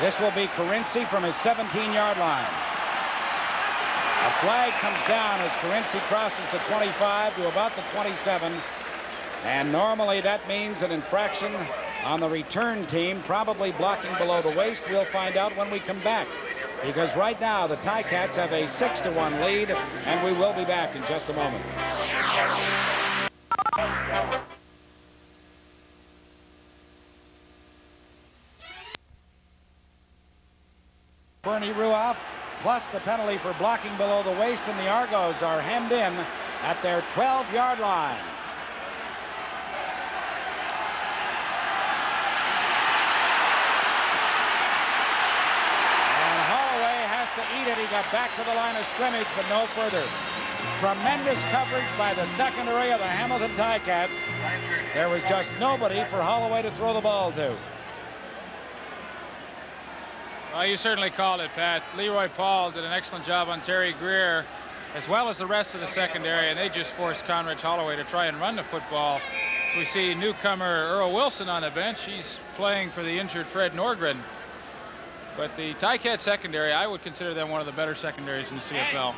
This will be Carinci from his 17-yard line. A flag comes down as Carinci crosses the 25 to about the 27. And normally that means an infraction on the return team, probably blocking below the waist. We'll find out when we come back, because right now the Ticats have a 6-1 lead, and we will be back in just a moment. Bernie Ruoff, plus the penalty for blocking below the waist, and the Argos are hemmed in at their 12-yard line. To eat it. He got back to the line of scrimmage, but no further. Tremendous coverage by the secondary of the Hamilton Ticats. There was just nobody for Holloway to throw the ball to. Well, you certainly called it, Pat. Leroy Paul did an excellent job on Terry Greer, as well as the rest of the secondary, and they just forced Conrad Holloway to try and run the football. So we see newcomer Earl Wilson on the bench. He's playing for the injured Fred Norgren. But the Ticat secondary, I would consider them one of the better secondaries in the CFL.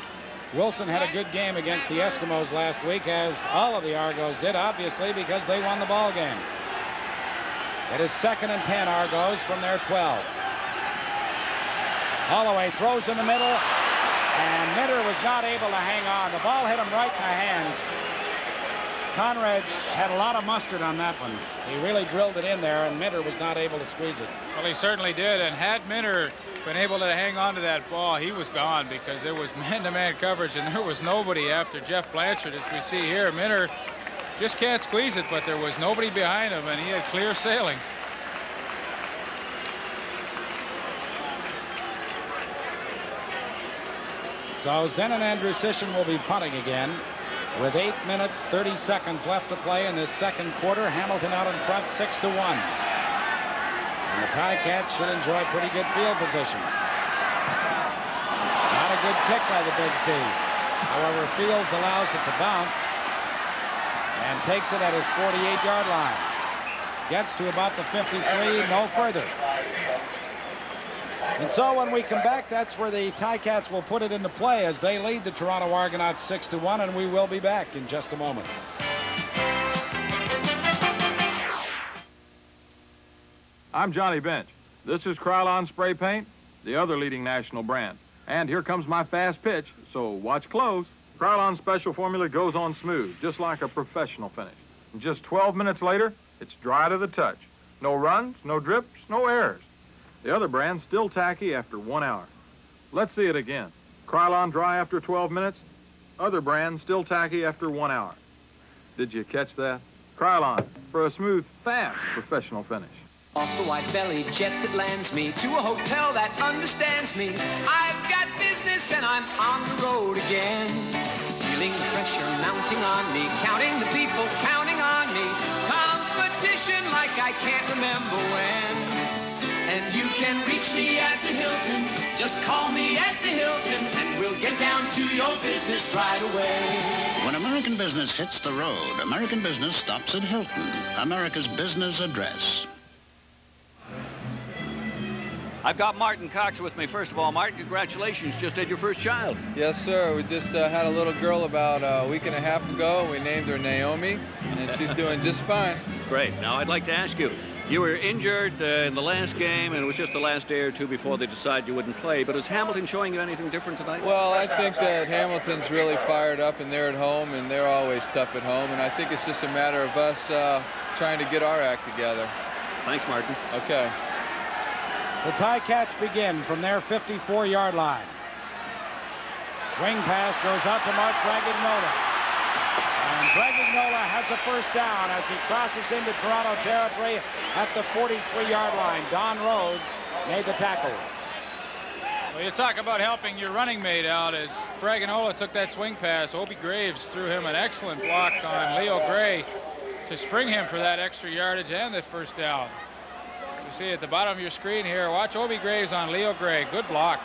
Wilson had a good game against the Eskimos last week, as all of the Argos did, obviously, because they won the ball game. It is 2nd and 10, Argos from their 12. Holloway throws in the middle. And Minter was not able to hang on. The ball hit him right in the hands. Conrad had a lot of mustard on that one. He really drilled it in there, and Minter was not able to squeeze it. Well, he certainly did, and had Minter been able to hang on to that ball, he was gone because there was man-to-man coverage, and there was nobody after Jeff Blanchard, as we see here. Minter just can't squeeze it, but there was nobody behind him, and he had clear sailing. So Zenon Andrusician will be punting again. With 8 minutes, 30 seconds left to play in this second quarter, Hamilton out in front 6-1. And the Ticats should enjoy pretty good field position. Not a good kick by the Big C. However, Fields allows it to bounce and takes it at his 48-yard line. Gets to about the 53, no further. And so when we come back, that's where the Ticats will put it into play as they lead the Toronto Argonauts 6-1, and we will be back in just a moment. I'm Johnny Bench. This is Krylon Spray Paint, the other leading national brand. And here comes my fast pitch, so watch close. Krylon Special Formula goes on smooth, just like a professional finish. And just 12 minutes later, it's dry to the touch. No runs, no drips, no errors. The other brand's still tacky after 1 hour. Let's see it again. Krylon dry after 12 minutes. Other brand still tacky after 1 hour. Did you catch that? Krylon, for a smooth, fast professional finish. Off the white-bellied jet that lands me to a hotel that understands me. I've got business and I'm on the road again. Feeling the pressure mounting on me, counting the people counting on me. Competition like I can't remember when. And you can reach me at the Hilton. Just call me at the Hilton, and we'll get down to your business right away. When American business hits the road, American business stops at Hilton, America's business address. I've got Martin Cox with me. First of all, Martin, congratulations. Just had your first child. Yes, sir. We just had a little girl about a week and a half ago. We named her Naomi, and she's doing just fine. Great. Now, I'd like to ask you, you were injured in the last game, and it was just the last day or two before they decided you wouldn't play. But is Hamilton showing you anything different tonight? Well, I think that Hamilton's really fired up, and they're at home, and they're always tough at home. And I think it's just a matter of us trying to get our act together. Thanks, Martin. Okay. The Ticats begin from their 54-yard line. Swing pass goes out to Mark Bragagnola. And Bragagnola has a first down as he crosses into Toronto territory at the 43-yard line. Don Rose made the tackle. Well, you talk about helping your running mate out as Bragagnola took that swing pass. Obie Graves threw him an excellent block on Leo Gray to spring him for that extra yardage and the first down. So you see at the bottom of your screen here, watch Obie Graves on Leo Gray. Good block.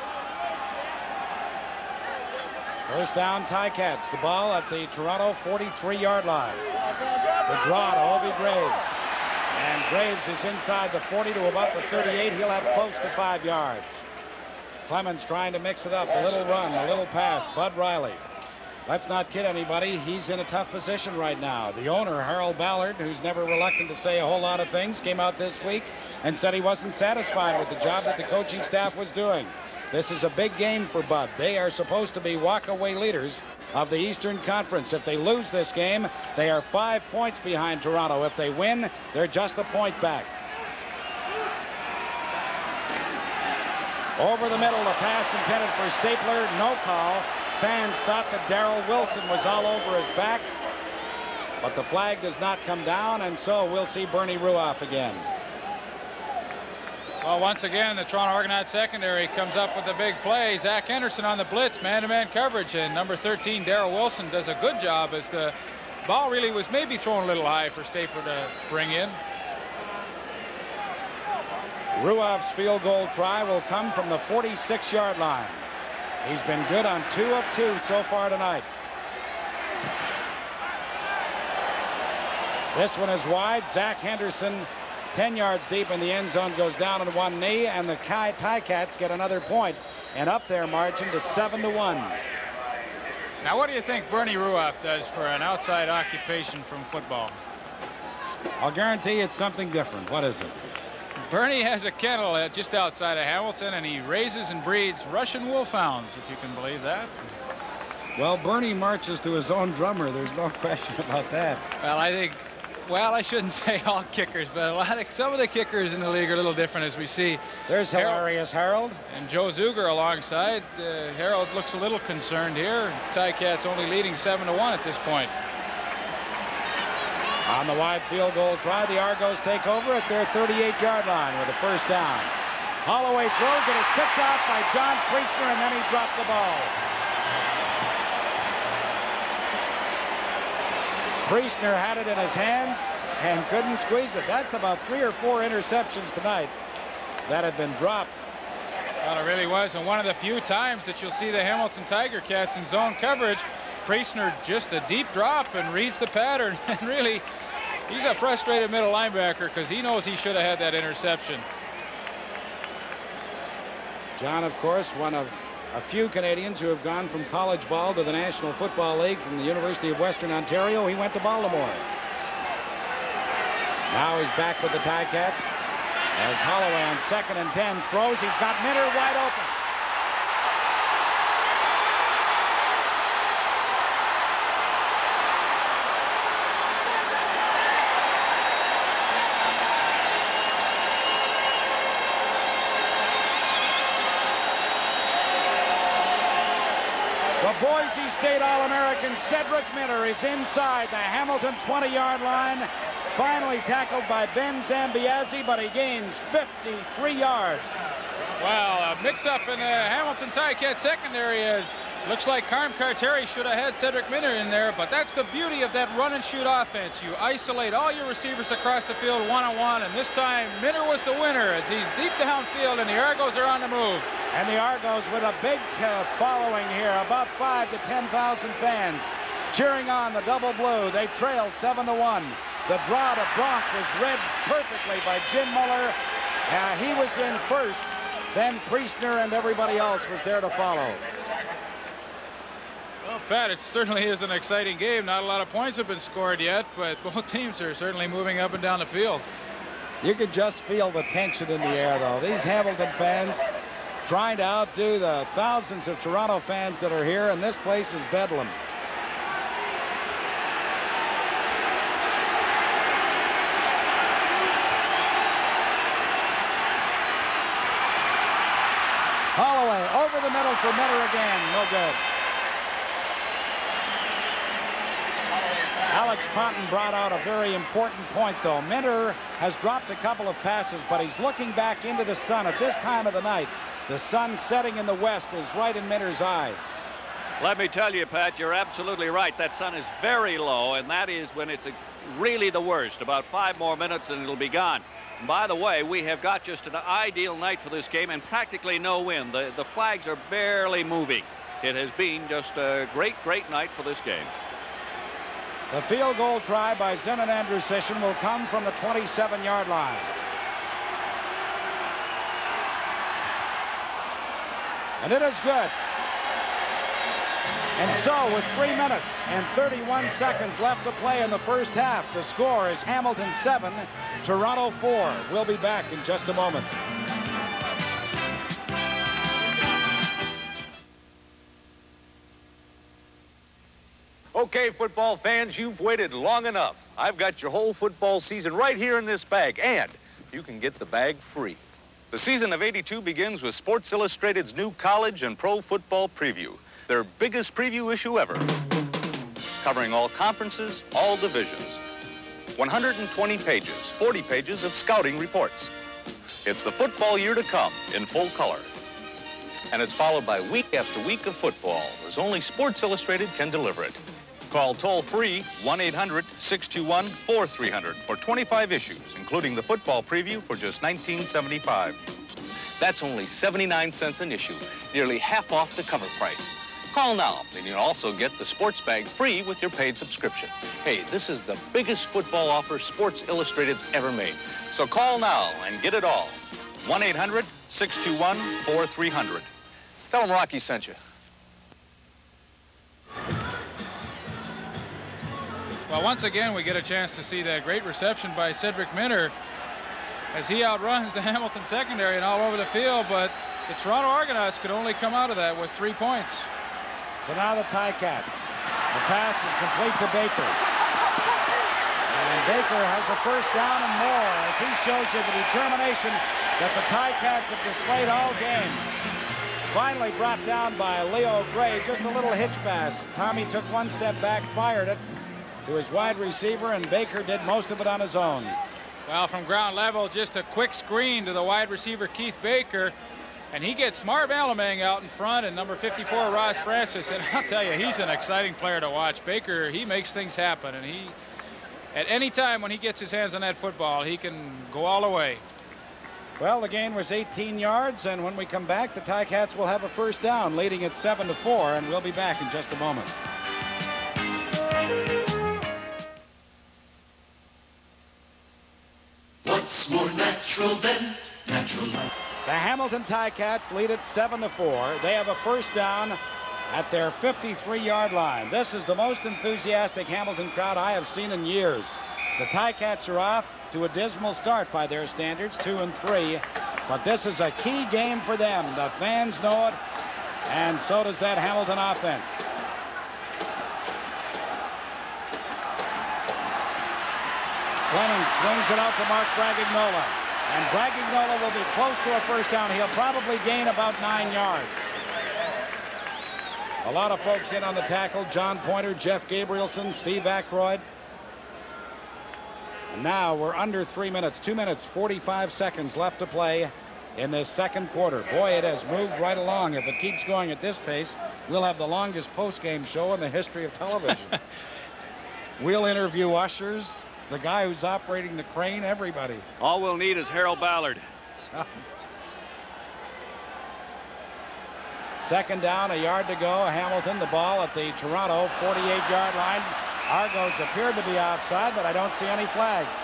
First down, Ticats. The ball at the Toronto 43-yard line. The draw to Obie Graves. And Graves is inside the 40 to about the 38. He'll have close to 5 yards. Clemens trying to mix it up. A little run, a little pass. Bud Riley. Let's not kid anybody. He's in a tough position right now. The owner, Harold Ballard, who's never reluctant to say a whole lot of things, came out this week and said he wasn't satisfied with the job that the coaching staff was doing. This is a big game for Bud. They are supposed to be walk-away leaders of the Eastern Conference. If they lose this game, they are 5 points behind Toronto. If they win, they're just a point back. Over the middle, the pass intended for Stapler, no call. Fans thought that Darrell Wilson was all over his back, but the flag does not come down, and so we'll see Bernie Ruoff again. Well, once again, the Toronto Argonaut secondary comes up with a big play. Zach Henderson on the blitz, man-to-man coverage, and number 13, Darrell Wilson, does a good job as the ball really was maybe thrown a little high for Stapler to bring in. Ruoff's field goal try will come from the 46-yard line. He's been good on 2 of 2 so far tonight. This one is wide. Zach Henderson, 10 yards deep in the end zone, goes down on one knee, and the Ticats get another point and up their margin to 7-1. Now, what do you think Bernie Ruoff does for an outside occupation from football? I'll guarantee it's something different. What is it? Bernie has a kennel just outside of Hamilton, and he raises and breeds Russian wolfhounds, if you can believe that. Well, Bernie marches to his own drummer. There's no question about that. Well, I think, well, I shouldn't say all kickers, but some of the kickers in the league are a little different, as we see. There's Hilarious Harold. And Joe Zuger alongside. Harold looks a little concerned here. Ticats only leading 7-1 at this point. On the wide field goal try, the Argos take over at their 38-yard line with a first down. Holloway throws it. It's picked off by John Priestner, and then he dropped the ball. Priestner had it in his hands and couldn't squeeze it. That's about 3 or 4 interceptions tonight that had been dropped. Well, it really was, and one of the few times that you'll see the Hamilton Tiger Cats in zone coverage. Priestner just a deep drop and reads the pattern, and really, he's a frustrated middle linebacker because he knows he should have had that interception. John, of course, one of a few Canadians who have gone from college ball to the National Football League from the University of Western Ontario. He went to Baltimore. Now he's back with the Ticats as Holloway on 2nd and 10 throws. He's got Minter wide open. The Boise State All-American Cedric Minter is inside the Hamilton 20-yard line. Finally tackled by Ben Zambiazzi, but he gains 53 yards. Well, a mix-up in the Hamilton Ticat secondary is. Looks like Carm Carteri should have had Cedric Minter in there, but that's the beauty of that run-and-shoot offense. You isolate all your receivers across the field one-on-one, and this time Minter was the winner as he's deep downfield, and the Argos are on the move. And the Argos with a big following here, about 5,000 to 10,000 fans cheering on the double blue. They trail 7-1. The draw to Bronk was read perfectly by Jim Muller. He was in first. Then Priestner and everybody else was there to follow. Well, Pat, it certainly is an exciting game. Not a lot of points have been scored yet, but both teams are certainly moving up and down the field. You could just feel the tension in the air, though. These Hamilton fans trying to outdo the thousands of Toronto fans that are here, and this place is bedlam. Holloway over the middle for Minter again. No good. Alex Ponton brought out a very important point, though. Minter has dropped a couple of passes, but he's looking back into the sun at this time of the night. The sun setting in the west is right in Minter's eyes. Let me tell you, Pat, you're absolutely right. That sun is very low, and that is when it's really the worst. About 5 more minutes and it'll be gone. And by the way, we have got just an ideal night for this game and practically no wind. The flags are barely moving. It has been just a great, great night for this game. The field goal try by Zenon Andrusishin will come from the 27-yard line. And it is good. And so, with 3 minutes and 31 seconds left to play in the first half, the score is Hamilton 7, Toronto 4. We'll be back in just a moment. Okay, football fans, you've waited long enough. I've got your whole football season right here in this bag, and you can get the bag free. The season of '82 begins with Sports Illustrated's new college and pro football preview, their biggest preview issue ever, covering all conferences, all divisions. 120 pages, 40 pages of scouting reports. It's the football year to come in full color. And it's followed by week after week of football, as only Sports Illustrated can deliver it. Call toll-free 1-800-621-4300 for 25 issues, including the football preview for just $19.75. That's only 79 cents an issue, nearly half off the cover price. Call now, and you'll also get the sports bag free with your paid subscription. Hey, this is the biggest football offer Sports Illustrated's ever made. So call now and get it all. 1-800-621-4300. Tell them Rocky sent you. Well, once again, we get a chance to see that great reception by Cedric Minter. as he outruns the Hamilton secondary and all over the field, but the Toronto Argonauts could only come out of that with 3 points. So now the Ticats. The pass is complete to Baker. And Baker has a first down and more as he shows you the determination that the Ticats have displayed all game. Finally brought down by Leo Gray, just a little hitch pass. Tommy took one step back, fired it to his wide receiver, and Baker did most of it on his own. Well, from ground level, just a quick screen to the wide receiver, Keith Baker, and he gets Marv Alamang out in front and number 54, Ross Francis, and I'll tell you, he's an exciting player to watch. Baker, he makes things happen, and he, at any time when he gets his hands on that football, he can go all the way. Well, the gain was 18 yards, and when we come back, the Ticats will have a first down, leading at 7-4, and we'll be back in just a moment. What's more natural than natural? The Hamilton Ticats lead at 7-4. They have a first down at their 53-yard line. This is the most enthusiastic Hamilton crowd I have seen in years. The Ticats are off to a dismal start by their standards, 2-3, but this is a key game for them. The fans know it, and so does that Hamilton offense. Clemens swings it out to Mark Bragignola, and Bragignola will be close to a first down. He'll probably gain about 9 yards. A lot of folks in on the tackle: John Pointer, Jeff Gabrielson, Steve Ackroyd. And now we're under 3 minutes, 2 minutes, 45 seconds left to play in this second quarter. Boy, it has moved right along. If it keeps going at this pace, we'll have the longest post-game show in the history of television. We'll interview ushers, the guy who's operating the crane, everybody. All we'll need is Harold Ballard. Second down, a yard to go. Hamilton, the ball at the Toronto 48-yard line. Argos appeared to be offside, but I don't see any flags.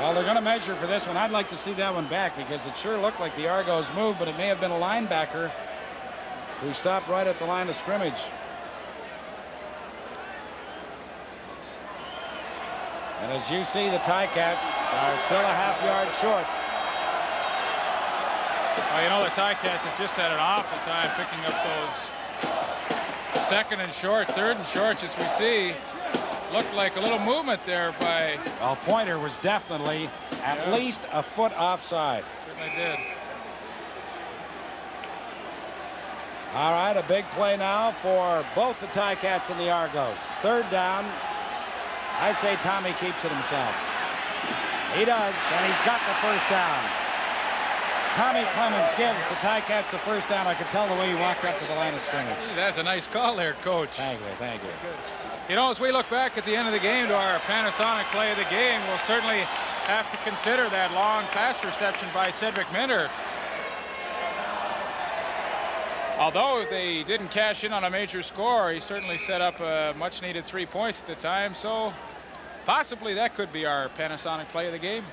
Well, they're going to measure for this one. I'd like to see that one back because it sure looked like the Argos moved, but it may have been a linebacker who stopped right at the line of scrimmage. And as you see, the Ticats are still a half-yard short. Well, you know, the Ticats have just had an awful time picking up those second and short, third and shorts, as we see. Looked like a little movement there by... Well, Pointer was definitely at least a foot offside. Certainly did. All right, a big play now for both the Ticats and the Argos. Third down. I say Tommy keeps it himself. He does, and he's got the first down. Tommy Clemens gives the Ticats the first down. I could tell the way he walked up to the line of scrimmage. That's a nice call there, Coach. Thank you, thank you. You know, as we look back at the end of the game to our Panasonic play of the game, we'll certainly have to consider that long pass reception by Cedric Minter. Although they didn't cash in on a major score, he certainly set up a much-needed 3 points at the time, so possibly that could be our Panasonic play of the game.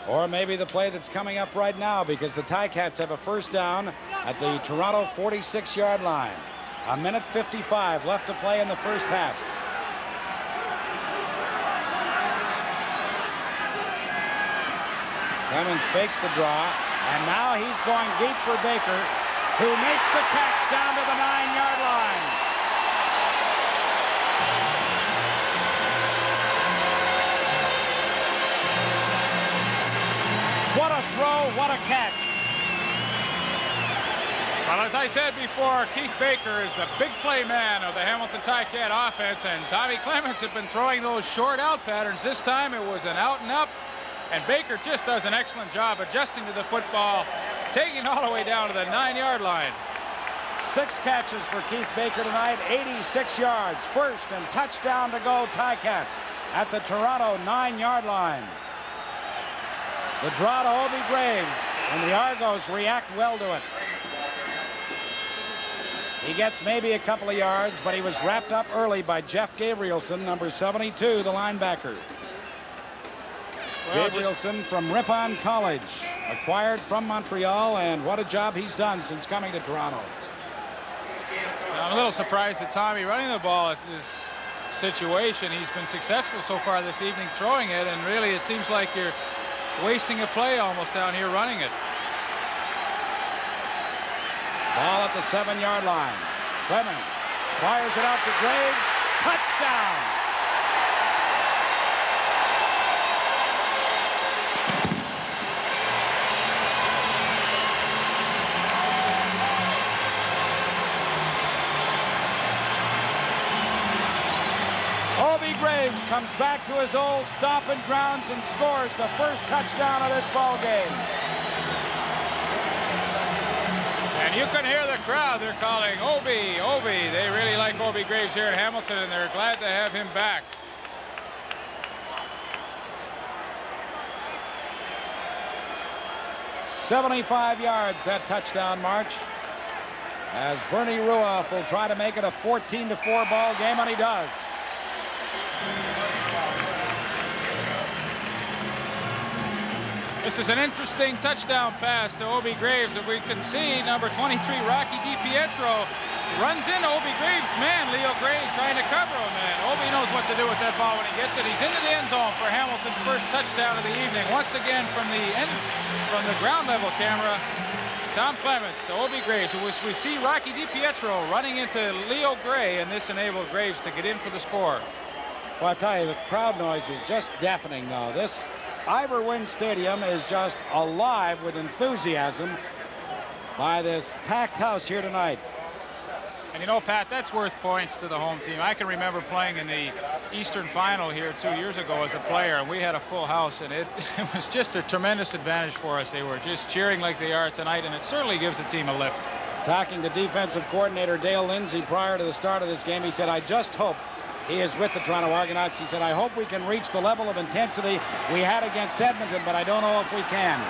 Or maybe the play that's coming up right now, because the Ticats have a first down at the Toronto 46-yard line. 1:55 left to play in the first half. Clemens fakes the draw, and now he's going deep for Baker, who makes the catch down to the 9-yard line. What a throw, what a catch. Well, as I said before, Keith Baker is the big play man of the Hamilton Ticat offense, and Tommy Clemens had been throwing those short out patterns. This time it was an out and up, and Baker just does an excellent job adjusting to the football, taking it all the way down to the 9-yard line. 6 catches for Keith Baker tonight, 86 yards. First and touchdown to go, Ticats at the Toronto 9-yard line. The draw to Obie Graves, and the Argos react well to it. He gets maybe a couple of yards, but he was wrapped up early by Jeff Gabrielson, number 72, the linebacker. Well, Gabrielson from Ripon College, acquired from Montreal, and what a job he's done since coming to Toronto. I'm a little surprised at Tommy running the ball at this situation. He's been successful so far this evening throwing it, and really it seems like you're wasting a play almost down here running it. Ball at the 7-yard line. Clemens fires it out to Graves. Touchdown! Graves comes back to his old stomping grounds and scores the first touchdown of this ball game. And you can hear the crowd. They're calling Obie, Obie. They really like Obie Graves here at Hamilton, and they're glad to have him back. "75 yards, that touchdown march. As Bernie Ruoff will try to make it a 14-4 ball game, and he does. This is an interesting touchdown pass to Obie Graves. If we can see, number 23, Rocky DiPietro, runs into Obie Graves' man, Leo Gray, trying to cover him. And Obie knows what to do with that ball when he gets it. He's into the end zone for Hamilton's first touchdown of the evening. Once again, from the ground level camera, Tom Clements to Obie Graves. We see Rocky DiPietro running into Leo Gray, and this enabled Graves to get in for the score. Well, I tell you, the crowd noise is just deafening, though. This Ivor Wynne Stadium is just alive with enthusiasm by this packed house here tonight. And you know, Pat, that's worth points to the home team. I can remember playing in the Eastern Final here 2 years ago as a player, and we had a full house, and it was just a tremendous advantage for us. They were just cheering like they are tonight, and it certainly gives the team a lift. Talking to defensive coordinator Dale Lindsay prior to the start of this game, he said, "I just hope," he is with the Toronto Argonauts, he said, "I hope we can reach the level of intensity we had against Edmonton, but I don't know if we can."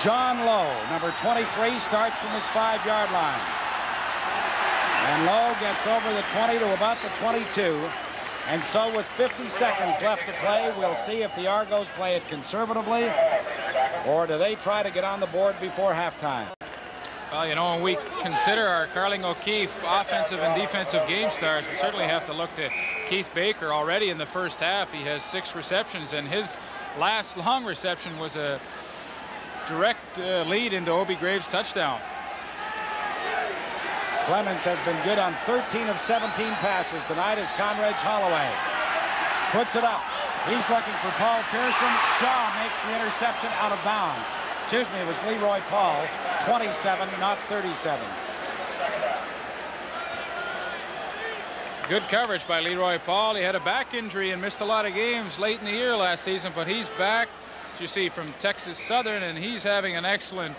John Lowe, number 23, starts from his 5-yard line. And Lowe gets over the 20 to about the 22. And so with 50 seconds left to play, we'll see if the Argos play it conservatively, or do they try to get on the board before halftime. Well, you know, when we consider our Carling O'Keefe offensive and defensive game stars, we certainly have to look to Keith Baker. Already in the first half, he has 6 receptions, and his last long reception was a direct lead into Obie Graves' touchdown. Clemens has been good on 13 of 17 passes. Tonight is Conrad Holloway. Puts it up. He's looking for Paul Pearson. Shaw makes the interception out of bounds. Excuse me, it was Leroy Paul. 27, not 37. Good coverage by Leroy Paul. He had a back injury and missed a lot of games late in the year last season, but he's back, as you see, from Texas Southern, and he's having an excellent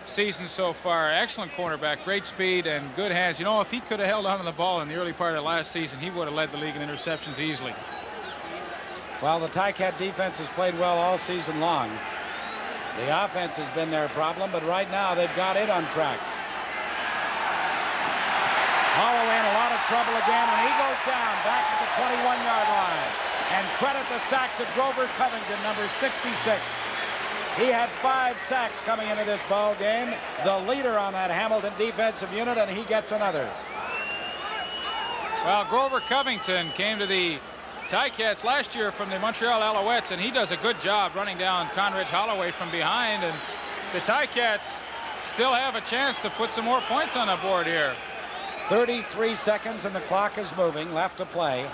season so far. Excellent cornerback, great speed and good hands. You know, if he could have held on to the ball in the early part of last season, he would have led the league in interceptions easily. Well, the Ticat defense has played well all season long. The offense has been their problem, but right now they've got it on track. Holloway in a lot of trouble again, and he goes down back at the 21-yard line. And credit the sack to Grover Covington, number 66. He had 5 sacks coming into this ball game, the leader on that Hamilton defensive unit, and he gets another. Well, Grover Covington came to the Ticats last year from the Montreal Alouettes, and he does a good job running down Conrad Holloway from behind, and the Ticats still have a chance to put some more points on the board here. 33 seconds and the clock is moving, left to play.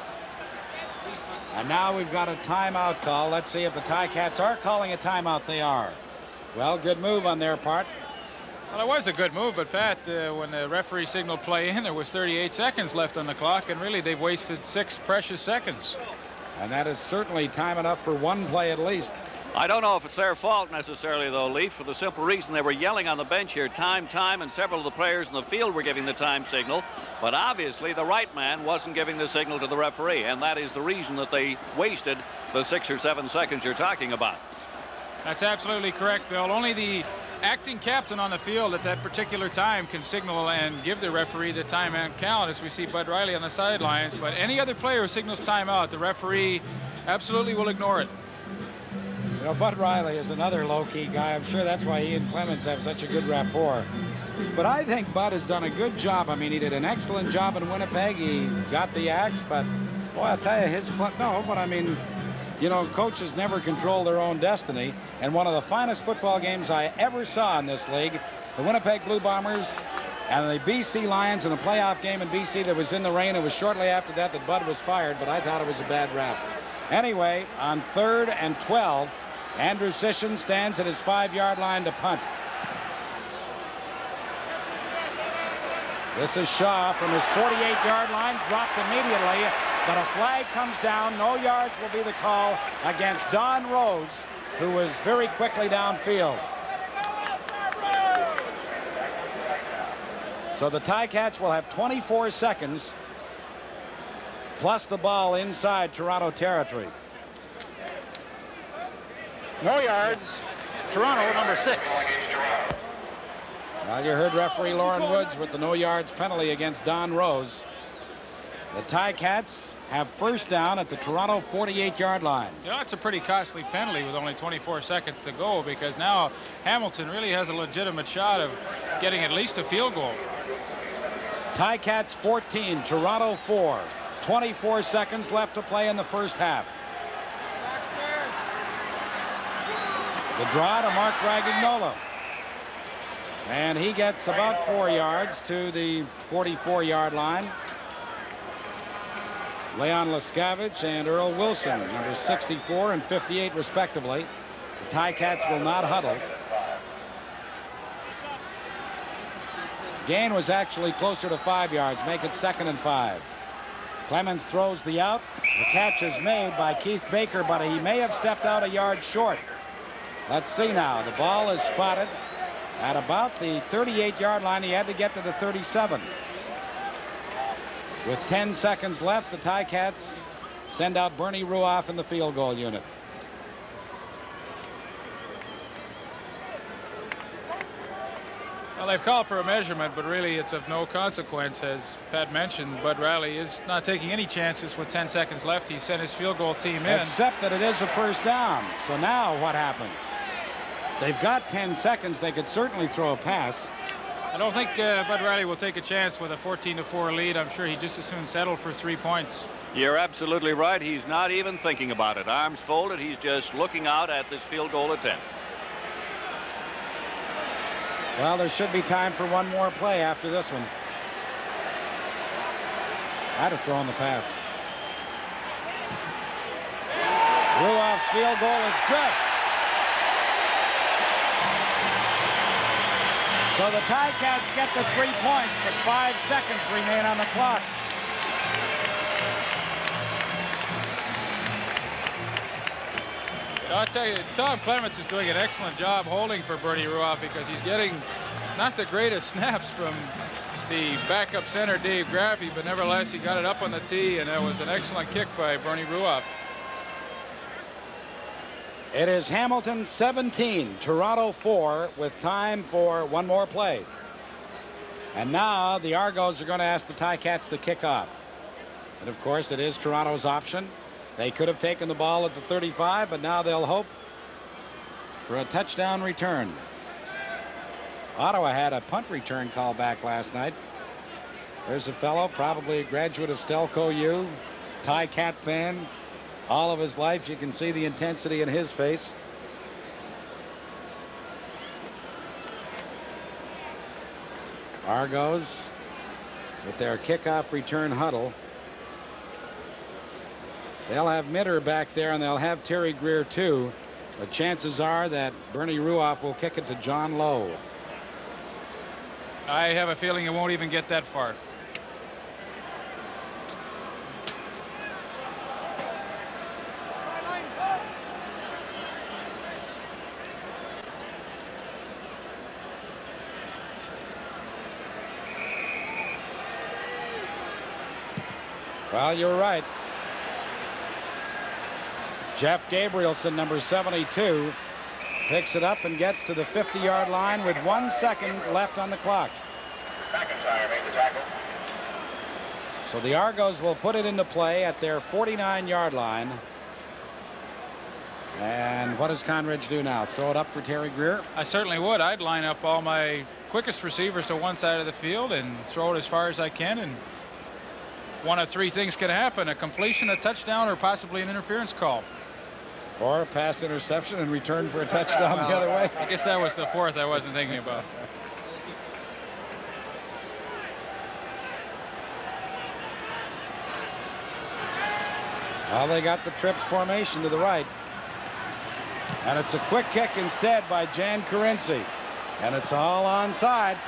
And now we've got a timeout call. Let's see if the Ticats are calling a timeout. They are. Well, good move on their part. Well, it was a good move, but Pat, when the referee signaled play in, there was 38 seconds left on the clock, and really they've wasted 6 precious seconds. And that is certainly time enough for one play at least. I don't know if it's their fault necessarily, though, Leaf, for the simple reason they were yelling on the bench here, time, and several of the players in the field were giving the time signal. But obviously the right man wasn't giving the signal to the referee, and that is the reason that they wasted the 6 or 7 seconds you're talking about. That's absolutely correct, Bill. Only the acting captain on the field at that particular time can signal and give the referee the time and count, as we see Bud Riley on the sidelines. But any other player who signals timeout, the referee absolutely will ignore it. You know, Bud Riley is another low-key guy. I'm sure that's why he and Clemens have such a good rapport. But I think Bud has done a good job. I mean, he did an excellent job in Winnipeg. He got the axe, but boy, I'll tell you, his club, no, but I mean, you know, coaches never control their own destiny. And one of the finest football games I ever saw in this league, the Winnipeg Blue Bombers and the BC Lions in a playoff game in BC that was in the rain. It was shortly after that that Bud was fired, but I thought it was a bad rap. Anyway, on 3rd and 12, Andrew Sisson stands at his 5-yard line to punt. This is Shaw from his 48-yard line, dropped immediately, but a flag comes down. No yards will be the call against Don Rose, who was very quickly downfield. So the Ticats will have 24 seconds plus the ball inside Toronto territory. No yards. Toronto, number 6. Well, you heard referee Lauren Woods with the no yards penalty against Don Rose. The Ticats have first down at the Toronto 48-yard line. You know, it's a pretty costly penalty with only 24 seconds to go, because now Hamilton really has a legitimate shot of getting at least a field goal. Ticats 14, Toronto 4. 24 seconds left to play in the first half. The draw to Mark Dragignola. And he gets about 4 yards to the 44-yard line. Leon Lescavage and Earl Wilson, numbers 64 and 58 respectively. The Ticats will not huddle. Gain was actually closer to 5 yards, make it 2nd and 5. Clemens throws the out. The catch is made by Keith Baker, but he may have stepped out a yard short. Let's see now. The ball is spotted at about the 38-yard line. He had to get to the 37. With 10 seconds left, the Ticats send out Bernie Ruoff in the field goal unit. Well, they've called for a measurement, but really it's of no consequence. As Pat mentioned, Bud Riley is not taking any chances with 10 seconds left. He sent his field goal team in. Except that it is a first down. So now what happens? They've got 10 seconds. They could certainly throw a pass. I don't think Bud Riley will take a chance with a 14-4 lead. I'm sure he just as soon settled for 3 points. You're absolutely right. He's not even thinking about it. Arms folded. He's just looking out at this field goal attempt. Well, there should be time for one more play after this one. I'd have thrown the pass. Ruoff's field goal is good. So the Ticats get the 3 points, but 5 seconds remain on the clock. I'll tell you, Tom Clements is doing an excellent job holding for Bernie Ruoff, because he's getting not the greatest snaps from the backup center, Dave Graffey, but nevertheless, he got it up on the tee, and that was an excellent kick by Bernie Ruoff. It is Hamilton 17, Toronto 4, with time for one more play. And now the Argos are going to ask the Ticats to kick off. And of course, it is Toronto's option. They could have taken the ball at the 35, but now they'll hope for a touchdown return. Ottawa had a punt return call back last night. There's a fellow, probably a graduate of Stelco U, Ticat fan. All of his life, you can see the intensity in his face. Argos with their kickoff return huddle. They'll have Mitter back there, and they'll have Terry Greer too, but chances are that Bernie Ruoff will kick it to John Lowe. I have a feeling it won't even get that far. Well, you're right. Jeff Gabrielson, number 72, picks it up and gets to the 50-yard line with 1 second left on the clock. So the Argos will put it into play at their 49-yard line. And what does Conridge do now? Throw it up for Terry Greer? I certainly would. I'd line up all my quickest receivers to one side of the field and throw it as far as I can, and one of three things could happen: a completion, a touchdown, or possibly an interference call. Or a pass interception and return for a touchdown the other way. I guess that was the fourth I wasn't thinking about. Well, they got the trips formation to the right. And it's a quick kick instead by Jan Carinci. And it's all onside.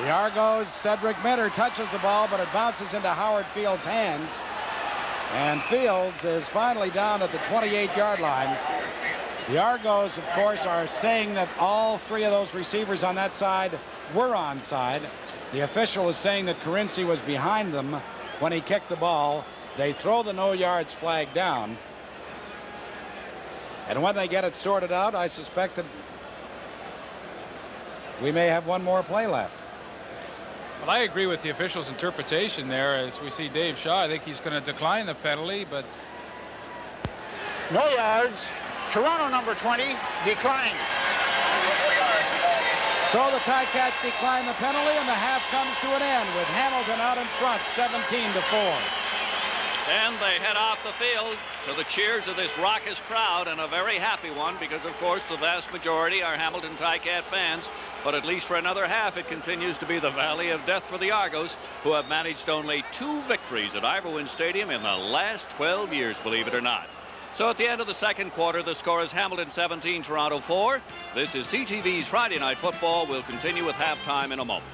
The Argos, Cedric Minter touches the ball, but it bounces into Howard Fields' hands. And Fields is finally down at the 28-yard line. The Argos, of course, are saying that all three of those receivers on that side were onside. The official is saying that Carinci was behind them when he kicked the ball. They throw the no yards flag down. And when they get it sorted out, I suspect that we may have one more play left. Well, I agree with the official's interpretation there. As we see Dave Shaw, I think he's going to decline the penalty, but No yards. Toronto number 20 declined. So the Ticats decline the penalty, and the half comes to an end with Hamilton out in front, 17-4. And they head off the field to the cheers of this raucous crowd, and a very happy one because, of course, the vast majority are Hamilton Ticat fans. But at least for another half, it continues to be the valley of death for the Argos, who have managed only 2 victories at Ivor Wynne Stadium in the last 12 years, believe it or not. So at the end of the second quarter, the score is Hamilton 17, Toronto 4. This is CTV's Friday Night Football. We'll continue with halftime in a moment.